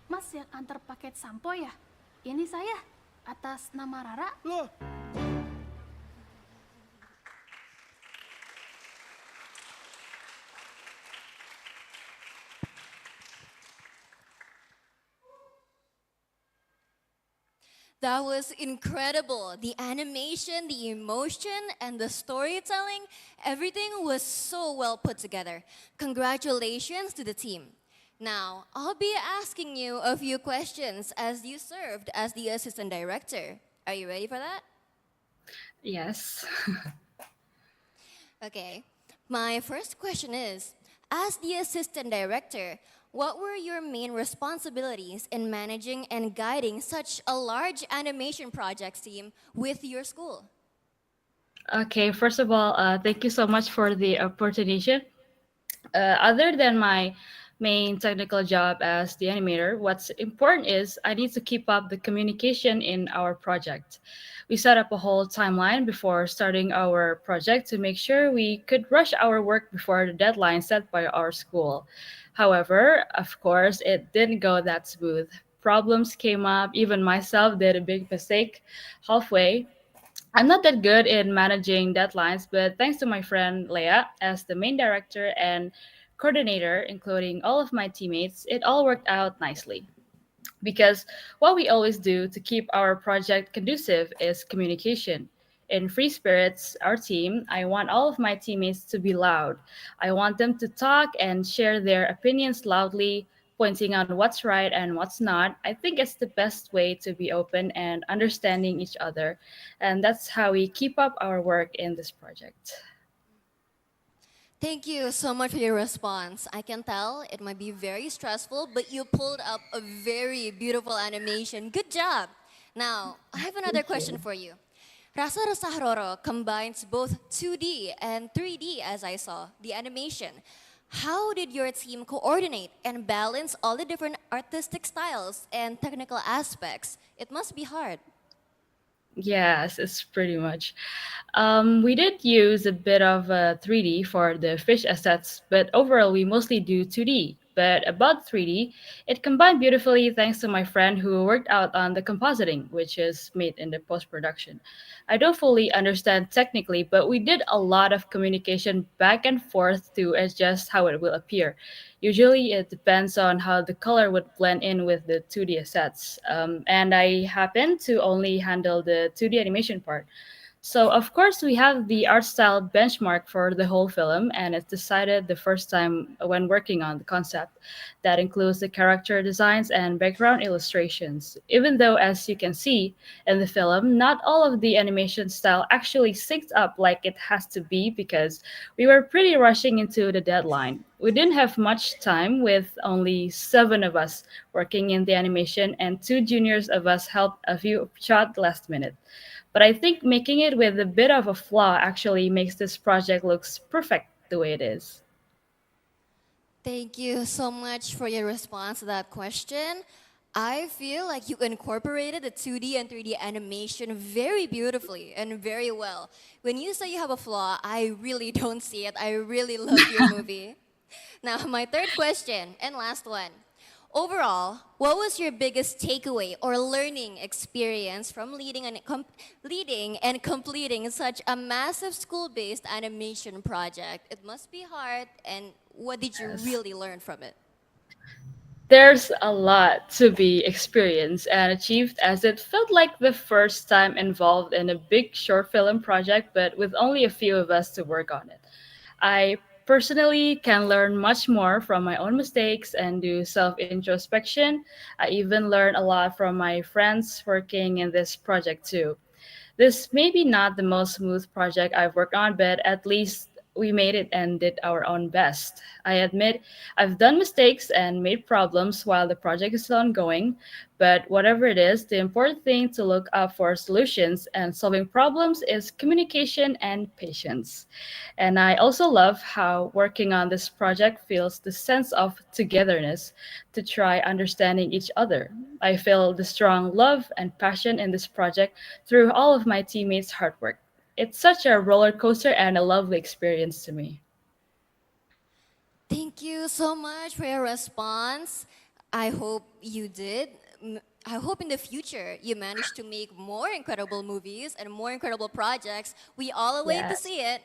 Speaker 13: Mas yang antar paket sampo ya? Ini saya, atas nama Rara.
Speaker 16: Loh,
Speaker 4: That was incredible. The animation, the emotion, and the storytelling, everything was so well put together. Congratulations to the team. Now, I'll be asking you a few questions as you served as the assistant director. Are you ready for that?
Speaker 11: Yes.
Speaker 4: Okay. My first question is, as the assistant director, what were your main responsibilities in managing and guiding such a large animation projects team with your school?
Speaker 11: Okay, first of all, thank you so much for the opportunity. Other than my main technical job as the animator, what's important is I need to keep up the communication in our project. We set up a whole timeline before starting our project to make sure we could rush our work before the deadline set by our school. However, of course, it didn't go that smooth. Problems came up, even myself did a big mistake halfway. I'm not that good in managing deadlines, but thanks to my friend Leah as the main director and coordinator, including all of my teammates, it all worked out nicely. Because what we always do to keep our project conducive is communication. In Free Spirits, our team, I want all of my teammates to be loud. I want them to talk and share their opinions loudly, pointing out what's right and what's not. I think it's the best way to be open and understanding each other. And that's how we keep up our work in this project.
Speaker 4: Thank you so much for your response. I can tell it might be very stressful, but you pulled up a very beautiful animation. Good job. Now, I have another question for you. Rasa Resah Roro combines both 2D and 3D, as I saw, the animation. How did your team coordinate and balance all the different artistic styles and technical aspects? It must be hard.
Speaker 11: Yes, it's pretty much. We did use a bit of 3D for the fish assets, but overall we mostly do 2D. But about 3D, it combined beautifully thanks to my friend who worked out on the compositing, which is made in the post production. I don't fully understand technically, but we did a lot of communication back and forth to adjust how it will appear. Usually, it depends on how the color would blend in with the 2D assets. And I happen to only handle the 2D animation part. So, of course, we have the art style benchmark for the whole film, and it's decided the first time when working on the concept. That includes the character designs and background illustrations. Even though, as you can see in the film, not all of the animation style actually synced up like it has to be because we were pretty rushing into the deadline. We didn't have much time with only 7 of us working in the animation, and 2 juniors of us helped a few shot last minute. But I think making it with a bit of a flaw actually makes this project looks perfect the way it is.
Speaker 4: Thank you so much for your response to that question. I feel like you incorporated the 2D and 3D animation very beautifully and very well. When you say you have a flaw, I really don't see it. I really love your movie. Now, my third question and last one. Overall, what was your biggest takeaway or learning experience from leading and completing such a massive school-based animation project? It must be hard, and what did you
Speaker 11: Yes.
Speaker 4: really learn from it?
Speaker 11: There's a lot to be experienced and achieved as it felt like the first time involved in a big short film project, but with only a few of us to work on it. I personally can learn much more from my own mistakes and do self introspection. I even learn a lot from my friends working in this project too. This may be not the most smooth project I've worked on, but at least we made it and did our own best. I admit I've done mistakes and made problems while the project is still ongoing, but whatever it is, the important thing to look up for solutions and solving problems is communication and patience. And I also love how working on this project feels the sense of togetherness to try understanding each other. I feel the strong love and passion in this project through all of my teammates' hard work. It's such a roller coaster and a lovely experience to me.
Speaker 4: Thank you so much for your response. I hope you did. I hope in the future you manage to make more incredible movies and more incredible projects. We all await to
Speaker 11: Yes.
Speaker 4: see it.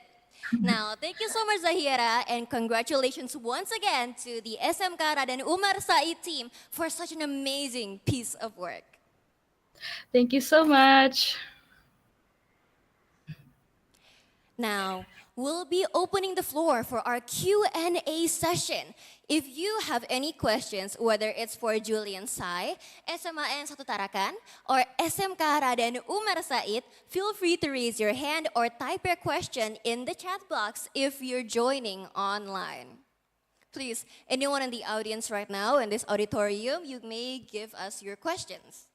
Speaker 4: Now, thank you so much, Zahira, and congratulations once again to the SMK Raden Umar Said team for such an amazing piece of work.
Speaker 11: Thank you so much.
Speaker 4: Now, we'll be opening the floor for our Q&A session. If you have any questions, whether it's for Julian Sai, SMAN Satu Tarakan, or SMK Raden Umar Said, feel free to raise your hand or type your question in the chat box if you're joining online. Please, anyone in the audience right now in this auditorium, you may give us your questions.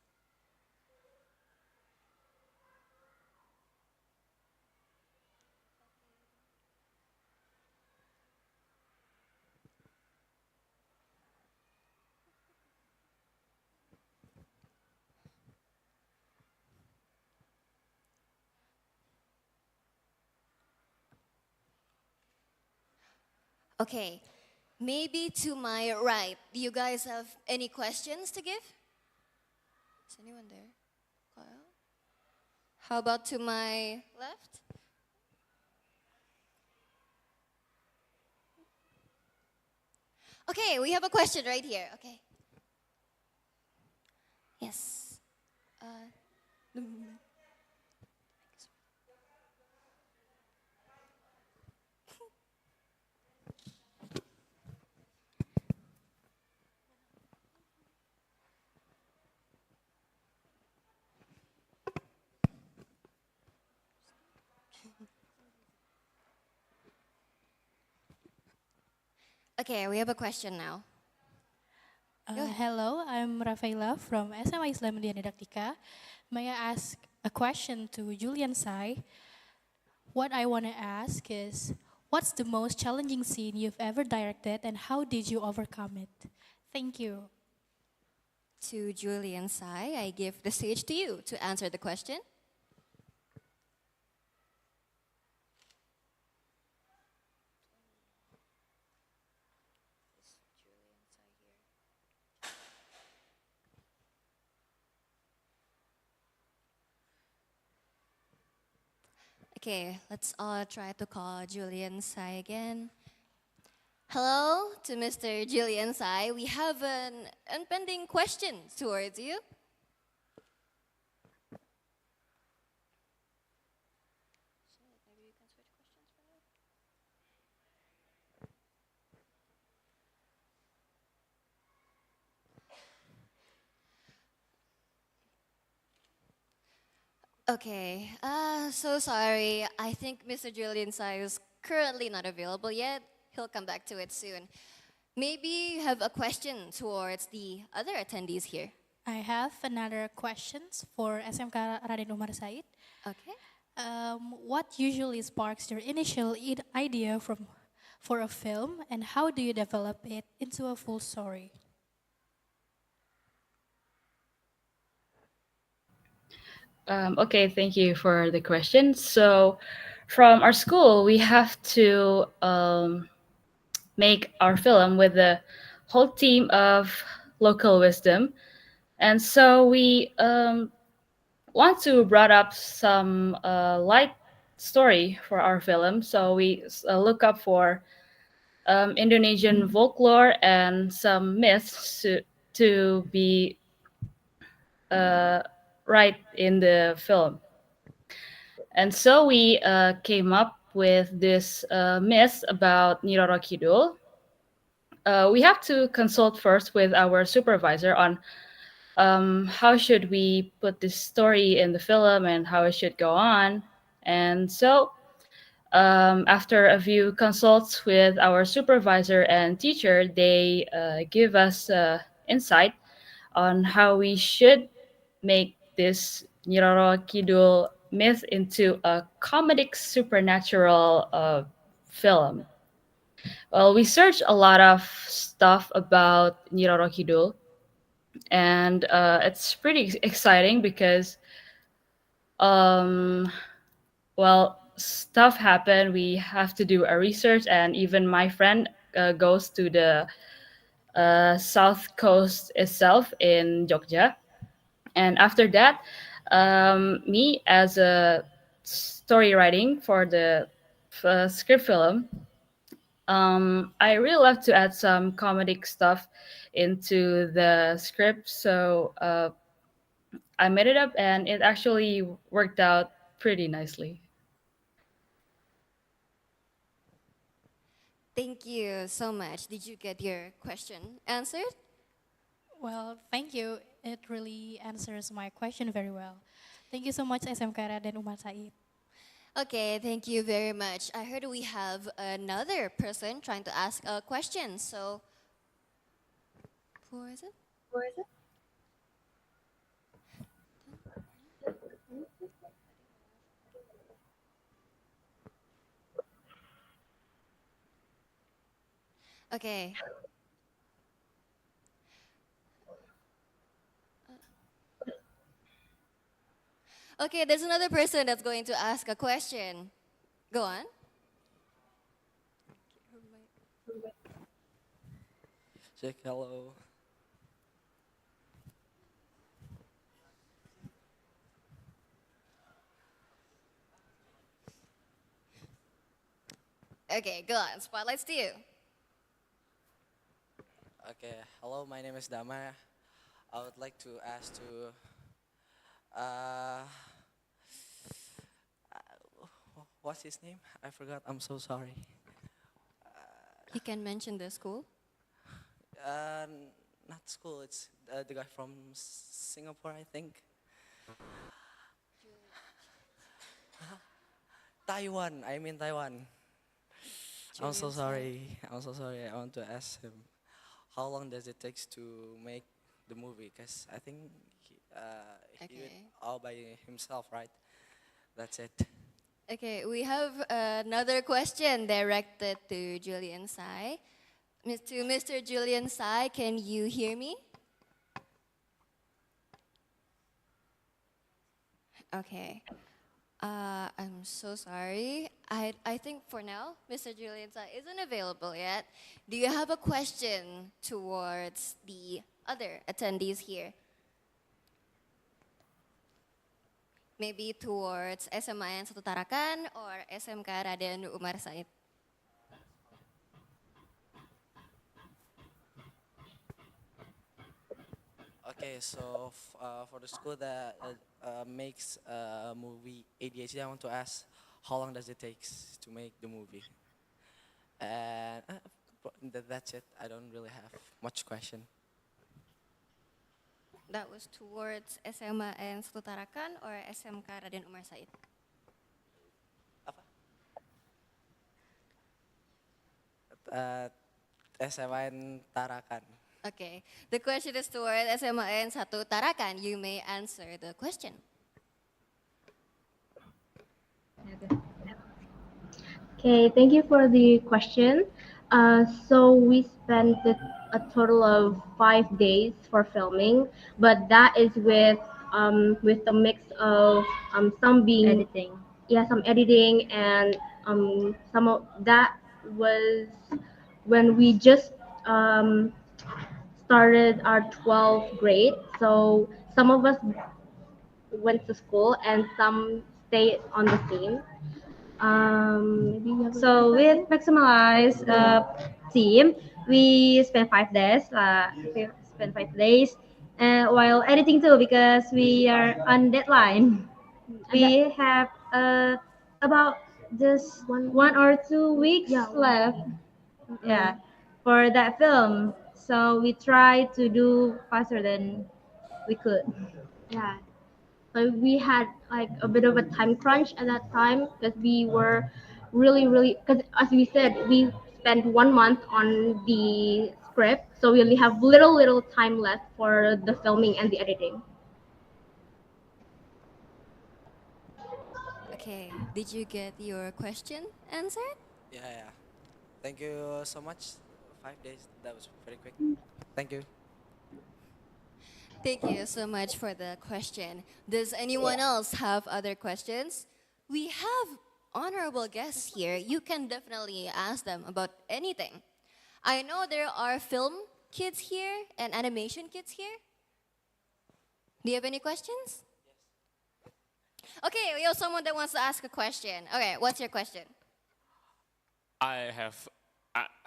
Speaker 4: Okay, maybe to my right. Do you guys have any questions to give? Is anyone there? Kyle? How about to my left? Okay, we have a question right here. Okay. Yes. Okay, we have a question now.
Speaker 1: Hello, I'm Rafaela from SMA Islam Dian Didaktika. May I ask a question to Julian Sai? What I want to ask is, what's the most challenging scene you've ever directed and how did you overcome it? Thank you.
Speaker 4: To Julian Sai, I give the stage to you to answer the question. Okay, let's all try to call Julian Sai again. Hello to Mr. Julian Sai. We have an impending question towards you. Okay, so sorry. I think Mr. Julian Sai is currently not available yet. He'll come back to it soon. Maybe you have a question towards the other attendees here.
Speaker 1: I have another questions for SMK Raden Umar Said.
Speaker 4: Okay.
Speaker 1: What usually sparks your initial idea for a film and how do you develop it into a full story?
Speaker 11: Okay, thank you for the question. So, from our school, we have to make our film with the whole team of local wisdom. And so we want to brought up some light story for our film. So we look up for Indonesian folklore and some myths to be right in the film. And so we came up with this myth about Niroro Kidul. We have to consult first with our supervisor on how should we put this story in the film and how it should go on. And so after a few consults with our supervisor and teacher, they give us insight on how we should make this Nyiroro Kidul myth into a comedic supernatural film. Well, we searched a lot of stuff about Nyiroro Kidul, and it's pretty exciting because, um, well, stuff happened. We have to do a research, and even my friend goes to the south coast itself in Jogja. And after that, me as a story writing for the script film, I really love to add some comedic stuff into the script. So I made it up, and it actually worked out pretty nicely.
Speaker 4: Thank you so much. Did you get your question answered?
Speaker 1: Well, thank you. It really answers my question very well. Thank you so much, SMK Raden Umar Said.
Speaker 4: Okay, thank you very much. I heard we have another person trying to ask a question. So, who is it? Okay. Okay, there's another person that's going to ask a question. Go on.
Speaker 17: Check, hello.
Speaker 4: Okay, go on. Spotlight's to you.
Speaker 17: Okay, hello, my name is Dama. I would like to ask to uh, what's his name? I forgot. I'm so sorry.
Speaker 4: You can mention the school.
Speaker 17: Uh, Not school. It's the guy from Singapore, I think. Taiwan. I mean Taiwan. I'm so
Speaker 4: Julian
Speaker 17: sorry. I'm so sorry. I want to ask him, how long does it take to make the movie? Because I think he did it all by himself, right? That's it.
Speaker 4: Okay, we have another question directed to Julian Sai. To Mr. Julian Sai, can you hear me? Okay. I'm so sorry. I think for now, Mr. Julian Sai isn't available yet. Do you have a question towards the other attendees here? Maybe towards SMA Satu Tarakan or SMK Raden Umar Said?
Speaker 17: Okay, so for the school that makes a movie ADHD, I want to ask, how long does it take to make the movie? And that's it. I don't really have much question.
Speaker 4: That was towards SMA and Satu Tarakan or SMK Raden Umar Said?
Speaker 17: SMA Tarakan.
Speaker 4: Okay, the question is toward SMA and Satu Tarakan. You may answer the question.
Speaker 10: Okay, thank you for the question. So we spent a total of 5 days for filming, but that is with a mix of some being
Speaker 9: Editing.
Speaker 10: yeah, some editing, and some of that was when we just started our 12th grade. So some of us went to school and some stayed on the scene. Maybe you have a
Speaker 9: So with Maximalize team, we spent 5 days. We spent 5 days, while editing too because we are on deadline. We have about just 1 or 2 weeks left. Yeah, for that film. So we try to do faster than we could.
Speaker 10: Yeah. So we had like a bit of a time crunch at that time because we were really because as we said we spent 1 month on the script, so we only have little time left for the filming and the editing.
Speaker 4: Okay, did you get your question answered?
Speaker 17: Yeah. Thank you so much. 5 days. That was very quick. Thank you.
Speaker 4: Thank you so much for the question. Does anyone else have other questions? We have honorable guests here. You can definitely ask them about anything. I know there are film kids here and animation kids here. Do you have any questions? Okay, we have someone that wants to ask a question. Okay, what's your question?
Speaker 18: I have,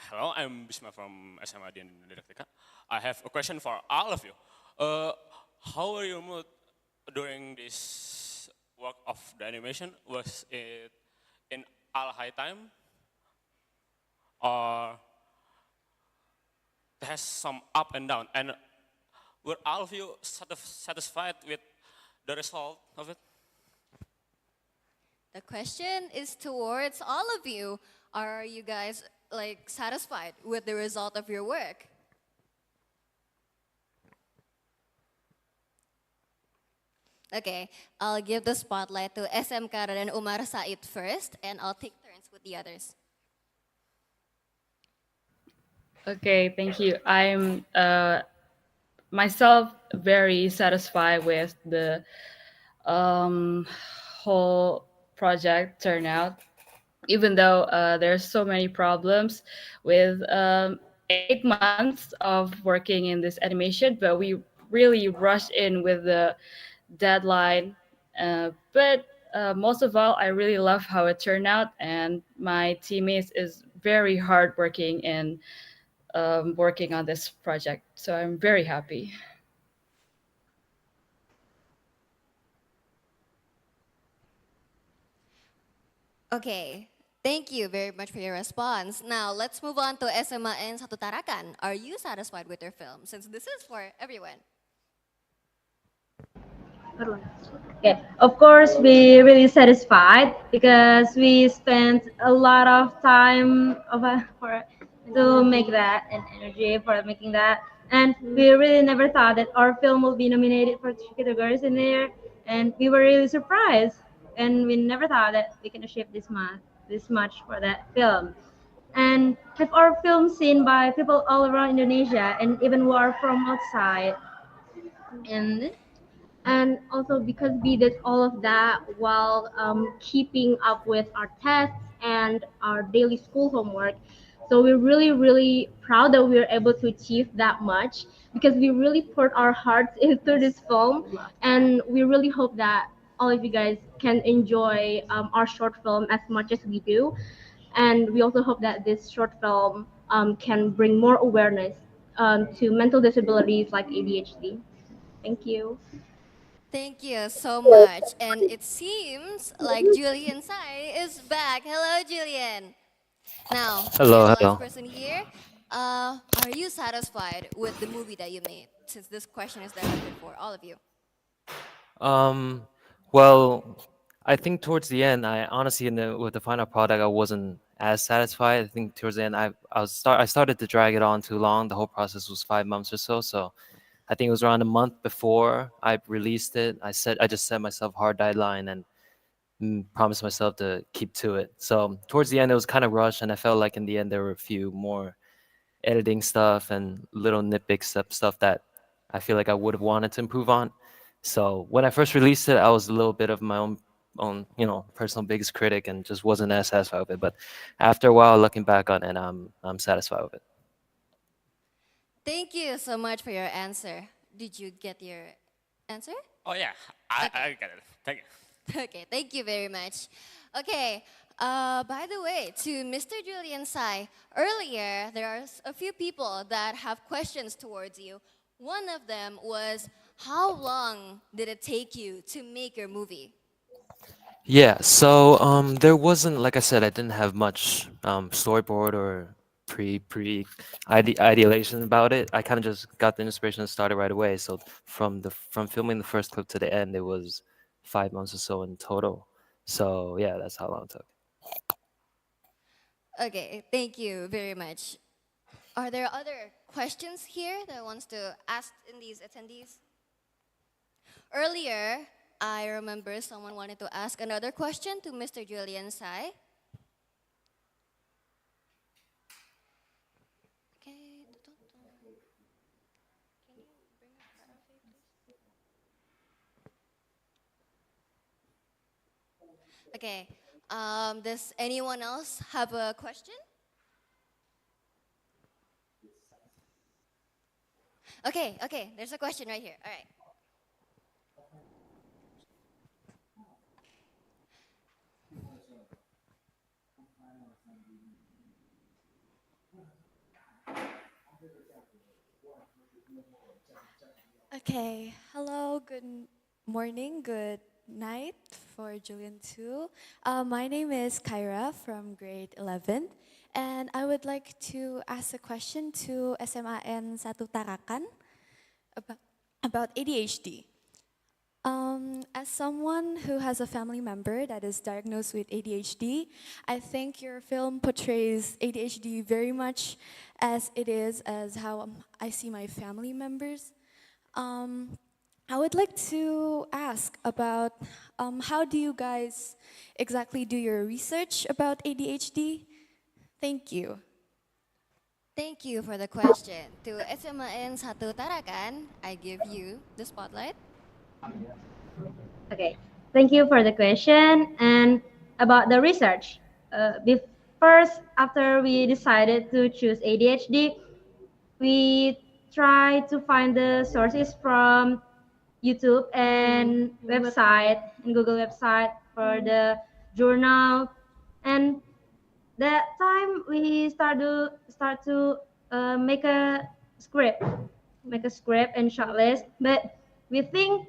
Speaker 18: hello, I'm Bisma from SMA Dian Didaktika. I have a question for all of you. How are your mood during this work of the animation? Was it in all high time? Or it has some up and down? And were all of you satisfied with the result of it?
Speaker 4: The question is towards all of you. Are you guys like satisfied with the result of your work? Okay, I'll give the spotlight to SMK and Umar Said first, and I'll take turns with the others.
Speaker 11: Okay, thank you. I'm myself very satisfied with the whole project turnout, even though there's so many problems with 8 months of working in this animation, but we really rushed in with the deadline. But most of all, I really love how it turned out, and my teammates is very hardworking in working on this project. So I'm very happy.
Speaker 4: Okay, thank you very much for your response. Now let's move on to SMA and Satu Tarakan. Are you satisfied with your film? Since this is for everyone.
Speaker 9: Okay, of course, we really satisfied because we spent a lot of time for to make that and energy for making that, and we really never thought that our film will be nominated for 3 categories in there, and we were really surprised, and we never thought that we can achieve this much for that film, and have our film seen by people all around Indonesia and even who are from outside, and
Speaker 10: And also because we did all of that while keeping up with our tests and our daily school homework. So we're really, really proud that we were able to achieve that much because we really poured our hearts into this film. And we really hope that all of you guys can enjoy our short film as much as we do. And we also hope that this short film can bring more awareness to mental disabilities like ADHD. Thank you.
Speaker 4: Thank you so much. And it seems like Julian Sai is back. Hello, Julian. Now, you're
Speaker 6: Hello,
Speaker 4: the last
Speaker 6: hello.
Speaker 4: person here. Are you satisfied with the movie that you made? Since this question is directed for all of you.
Speaker 6: Um, well, I think towards the end, I honestly, with the final product, I wasn't as satisfied. I think towards the end, I started to drag it on too long. The whole process was 5 months or so. So I think it was around a month before I released it. I just set myself a hard deadline and promised myself to keep to it. So towards the end, it was kind of rushed, and I felt like in the end there were a few more editing stuff and little nitpick stuff that I feel like I would have wanted to improve on. So when I first released it, I was a little bit of my own personal biggest critic and just wasn't as satisfied with it. But after a while, looking back on it, I'm satisfied with it.
Speaker 4: Thank you so much for your answer. Did you get your answer?
Speaker 18: Oh yeah, I get it. Thank you.
Speaker 4: Okay, thank you very much. Okay, by the way, to Mr. Julian Sai, earlier there are a few people that have questions towards you. One of them was, how long did it take you to make your movie?
Speaker 6: Yeah, so there wasn't, like I said, I didn't have much storyboard or ideation about it. I kind of just got the inspiration and started right away. So from filming the first clip to the end, it was 5 months or so in total. So yeah, that's how long it took.
Speaker 4: Okay, thank you very much. Are there other questions here that wants to ask in these attendees? Earlier, I remember someone wanted to ask another question to Mr. Julian Sai. Okay, does anyone else have a question? Okay, there's a question right here. All right.
Speaker 19: Okay, hello, good morning, good night for Julian too. My name is Kyra from grade 11, and I would like to ask a question to SMAN Satu Tarakan about ADHD. As someone who has a family member that is diagnosed with ADHD, I think your film portrays ADHD very much as it is as how I see my family members. I would like to ask about how do you guys exactly do your research about ADHD? Thank you.
Speaker 4: Thank you for the question. To SMAN Satu Tarakan, I give you the spotlight.
Speaker 9: Okay, thank you for the question. And about the research, first, after we decided to choose ADHD, we try to find the sources from YouTube and website and Google website for the journal. And that time we start to script, make a script and shortlist. But we think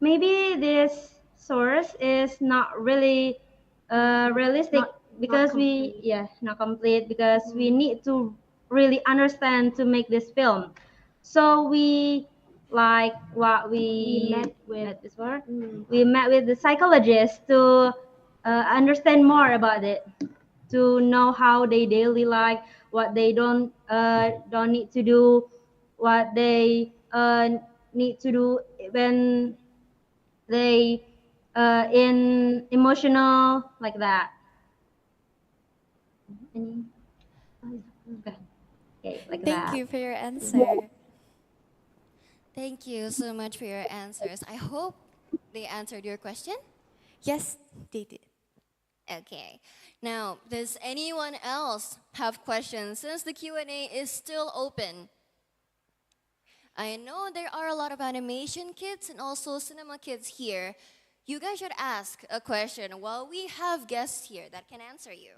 Speaker 9: maybe this source is not really realistic because not complete because we need to really understand to make this film. So we like what met before. We met with the psychologist to understand more about it, to know how they daily like, what they don't need to do, what they need to do when they in emotional like that. Any? Okay, like
Speaker 19: Thank
Speaker 9: that.
Speaker 19: you for your answer.
Speaker 4: Thank you so much for your answers. I hope they answered your question.
Speaker 19: Yes, they did.
Speaker 4: Okay. Now, does anyone else have questions since the Q&A is still open? I know there are a lot of animation kids and also cinema kids here. You guys should ask a question while we have guests here that can answer you.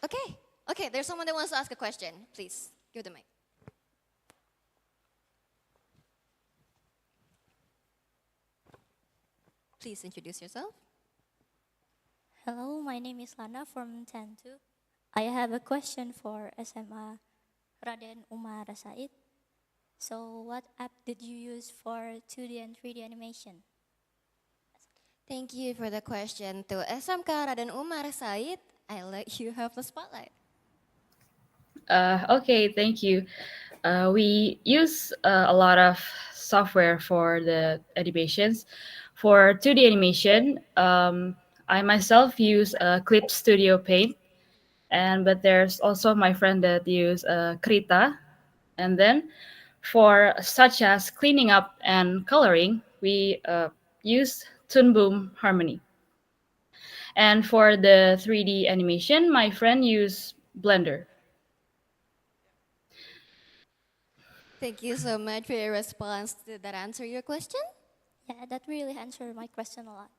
Speaker 4: Okay. Okay, there's someone that wants to ask a question. Please, give the mic. Please introduce yourself.
Speaker 20: Hello, my name is Lana from 10-2. I have a question for SMA Raden Umar Said. So what app did you use for 2D and 3D animation?
Speaker 4: Thank you for the question. To SMK Raden Umar Said, I let you have the spotlight.
Speaker 11: Okay, thank you. We use a lot of software for the animations. For 2D animation, I myself use Clip Studio Paint, but there's also my friend that use Krita. And then for such as cleaning up and coloring, we use Toon Boom Harmony. And for the 3D animation, my friend used Blender.
Speaker 4: Thank you so much for your response. Did that answer your question?
Speaker 20: Yeah, that really answered my question a lot.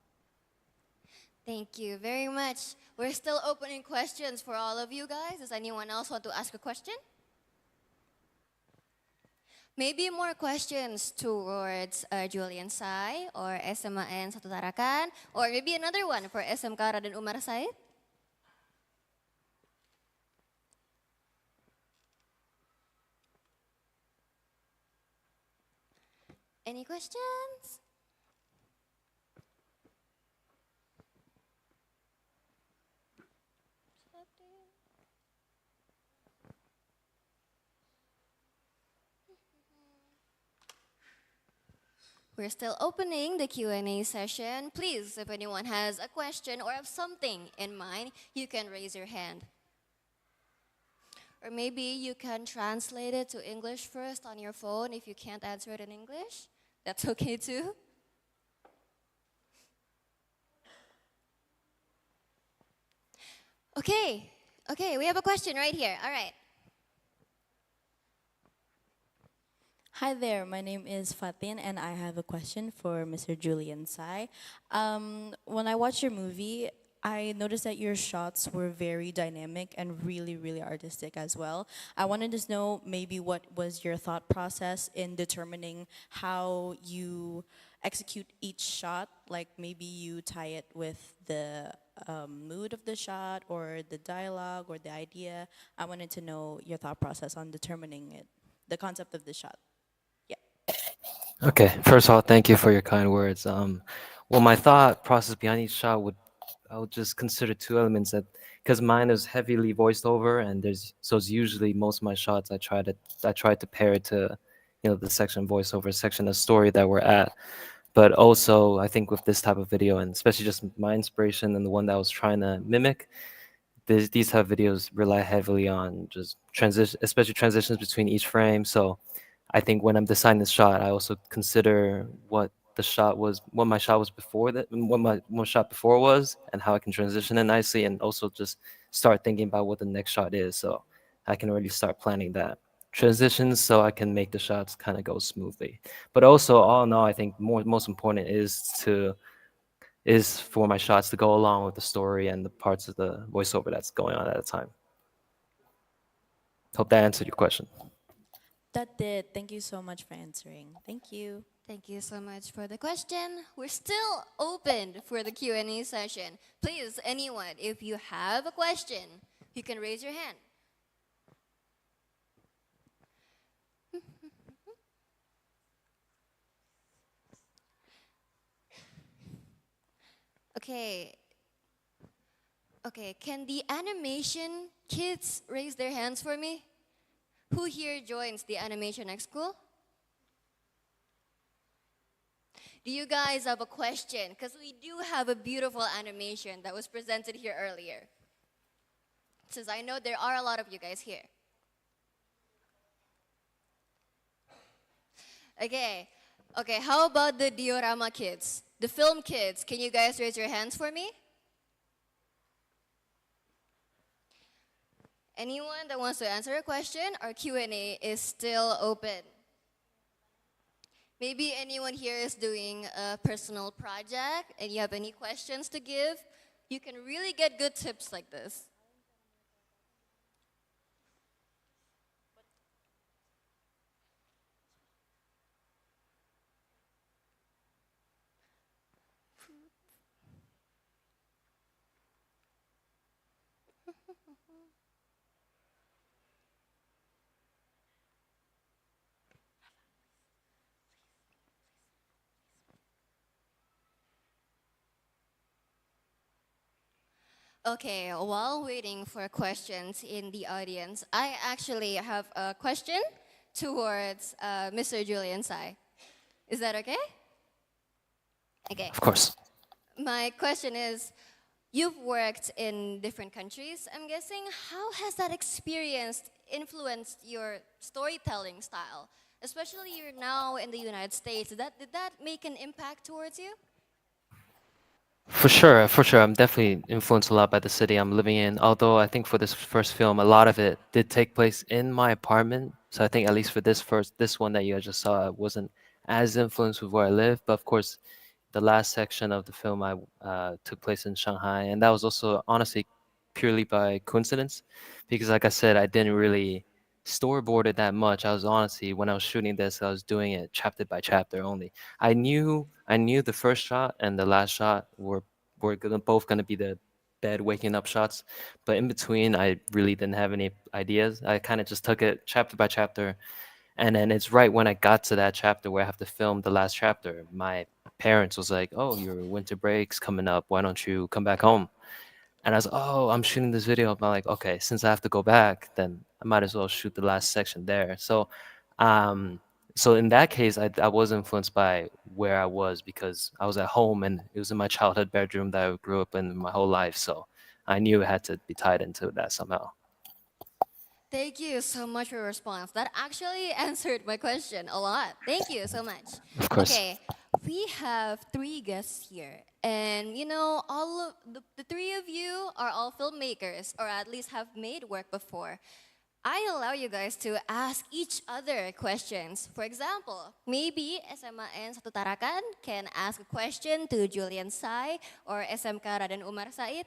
Speaker 4: Thank you very much. We're still opening questions for all of you guys. Does anyone else want to ask a question? Maybe more questions towards Julian Sai or SMAN Satu Tarakan, or maybe another one for SMK Raden Umar Said. Any questions? We're still opening the Q&A session. Please, if anyone has a question or have something in mind, you can raise your hand. Or maybe you can translate it to English first on your phone if you can't answer it in English. That's okay too. Okay, we have a question right here. All right.
Speaker 5: Hi there, my name is Fatin and I have a question for Mr. Julian Sai. When I watched your movie, I noticed that your shots were very dynamic and really, really artistic as well. I wanted to know maybe what was your thought process in determining how you execute each shot, like maybe you tie it with the mood of the shot or the dialogue or the idea. I wanted to know your thought process on determining it, the concept of the shot.
Speaker 6: Okay, first of all, thank you for your kind words. Well, my thought process behind each shot I would just consider two elements that, because mine is heavily voiced over, and so it's usually most of my shots I try to pair it to, the section voiceover section of story that we're at. But also, I think with this type of video, and especially just my inspiration and the one that I was trying to mimic, these type of videos rely heavily on just transition, especially transitions between each frame. So I think when I'm deciding the shot, I also consider what my shot was before that, what my shot before was, and how I can transition it nicely, and also just start thinking about what the next shot is, so I can already start planning that transitions, so I can make the shots kind of go smoothly. But also, all in all, I think most important is for my shots to go along with the story and the parts of the voiceover that's going on at the time. Hope that answered your question.
Speaker 5: That did. Thank you so much for answering. Thank you.
Speaker 4: Thank you so much for the question. We're still open for the Q&A session. Please, anyone, if you have a question, you can raise your hand. Okay. Okay, can the animation kids raise their hands for me? Who here joins the Animation X School? Do you guys have a question? Because we do have a beautiful animation that was presented here earlier. Since I know there are a lot of you guys here. Okay, how about the diorama kids? The film kids, can you guys raise your hands for me? Anyone that wants to answer a question, our Q&A is still open. Maybe anyone here is doing a personal project and you have any questions to give, you can really get good tips like this. Okay, while waiting for questions in the audience, I actually have a question towards Mr. Julian Sai. Is that okay? Okay.
Speaker 6: Of course.
Speaker 4: My question is, you've worked in different countries, I'm guessing. How has that experience influenced your storytelling style? Especially you're now in the United States. Did that make an impact towards you?
Speaker 6: For sure, for sure. I'm definitely influenced a lot by the city I'm living in. Although I think for this first film, a lot of it did take place in my apartment. So I think at least for this one that you guys just saw, I wasn't as influenced with where I live. But of course, the last section of the film I took place in Shanghai, and that was also honestly purely by coincidence, because like I said, I didn't really storyboard it that much. I was honestly, when I was shooting this, I was doing it chapter by chapter only. I knew the first shot and the last shot were both gonna be the bed waking up shots, but in between, I really didn't have any ideas. I kind of just took it chapter by chapter, and then it's right when I got to that chapter where I have to film the last chapter. My parents was like, "Oh, your winter break's coming up. Why don't you come back home?" And I was, "Oh, I'm shooting this video." I'm like, "Okay, since I have to go back, then I might as well shoot the last section there." Um, so in that case, I was influenced by where I was because I was at home and it was in my childhood bedroom that I grew up in my whole life. So I knew it had to be tied into that somehow.
Speaker 4: Thank you so much for your response. That actually answered my question a lot. Thank you so much.
Speaker 6: Of course.
Speaker 4: Okay, we have 3 guests here. And you know, all of the 3 of you are all filmmakers, or at least have made work before. I allow you guys to ask each other questions. For example, maybe SMA N Satu Tarakan can ask a question to Julian Sai or SMK Raden Umar Said.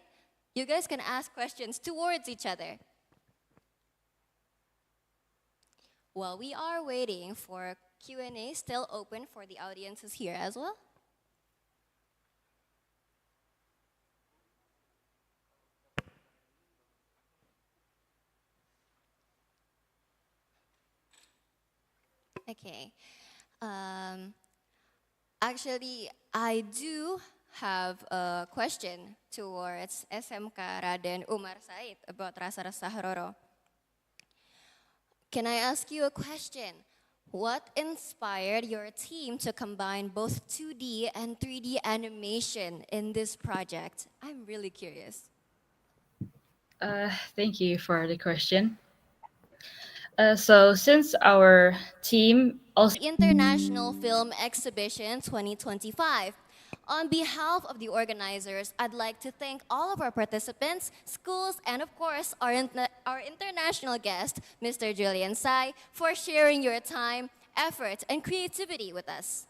Speaker 4: You guys can ask questions towards each other. While we are waiting for Q&A, still open for the audiences here as well. Okay. Actually, I do have a question towards SMK Raden Umar Said about Rasa Resah Roro. Can I ask you a question? What inspired your team to combine both 2D and 3D animation in this project? I'm really curious.
Speaker 11: Thank you for the question. So since our team also
Speaker 4: International Film Exhibition 2025. On behalf of the organizers, I'd like to thank all of our participants, schools, and of course, our international guest, Mr. Julian Sai, for sharing your time, effort, and creativity with us.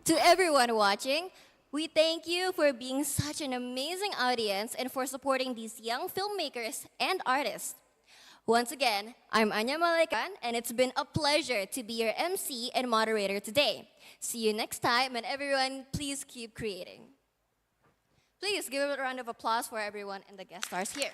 Speaker 4: To everyone watching, we thank you for being such an amazing audience and for supporting these young filmmakers and artists. Once again, I'm Anya Malaikan, and it's been a pleasure to be your MC and moderator today. See you next time, and everyone, please keep creating. Please give a round of applause for everyone and the guest stars here.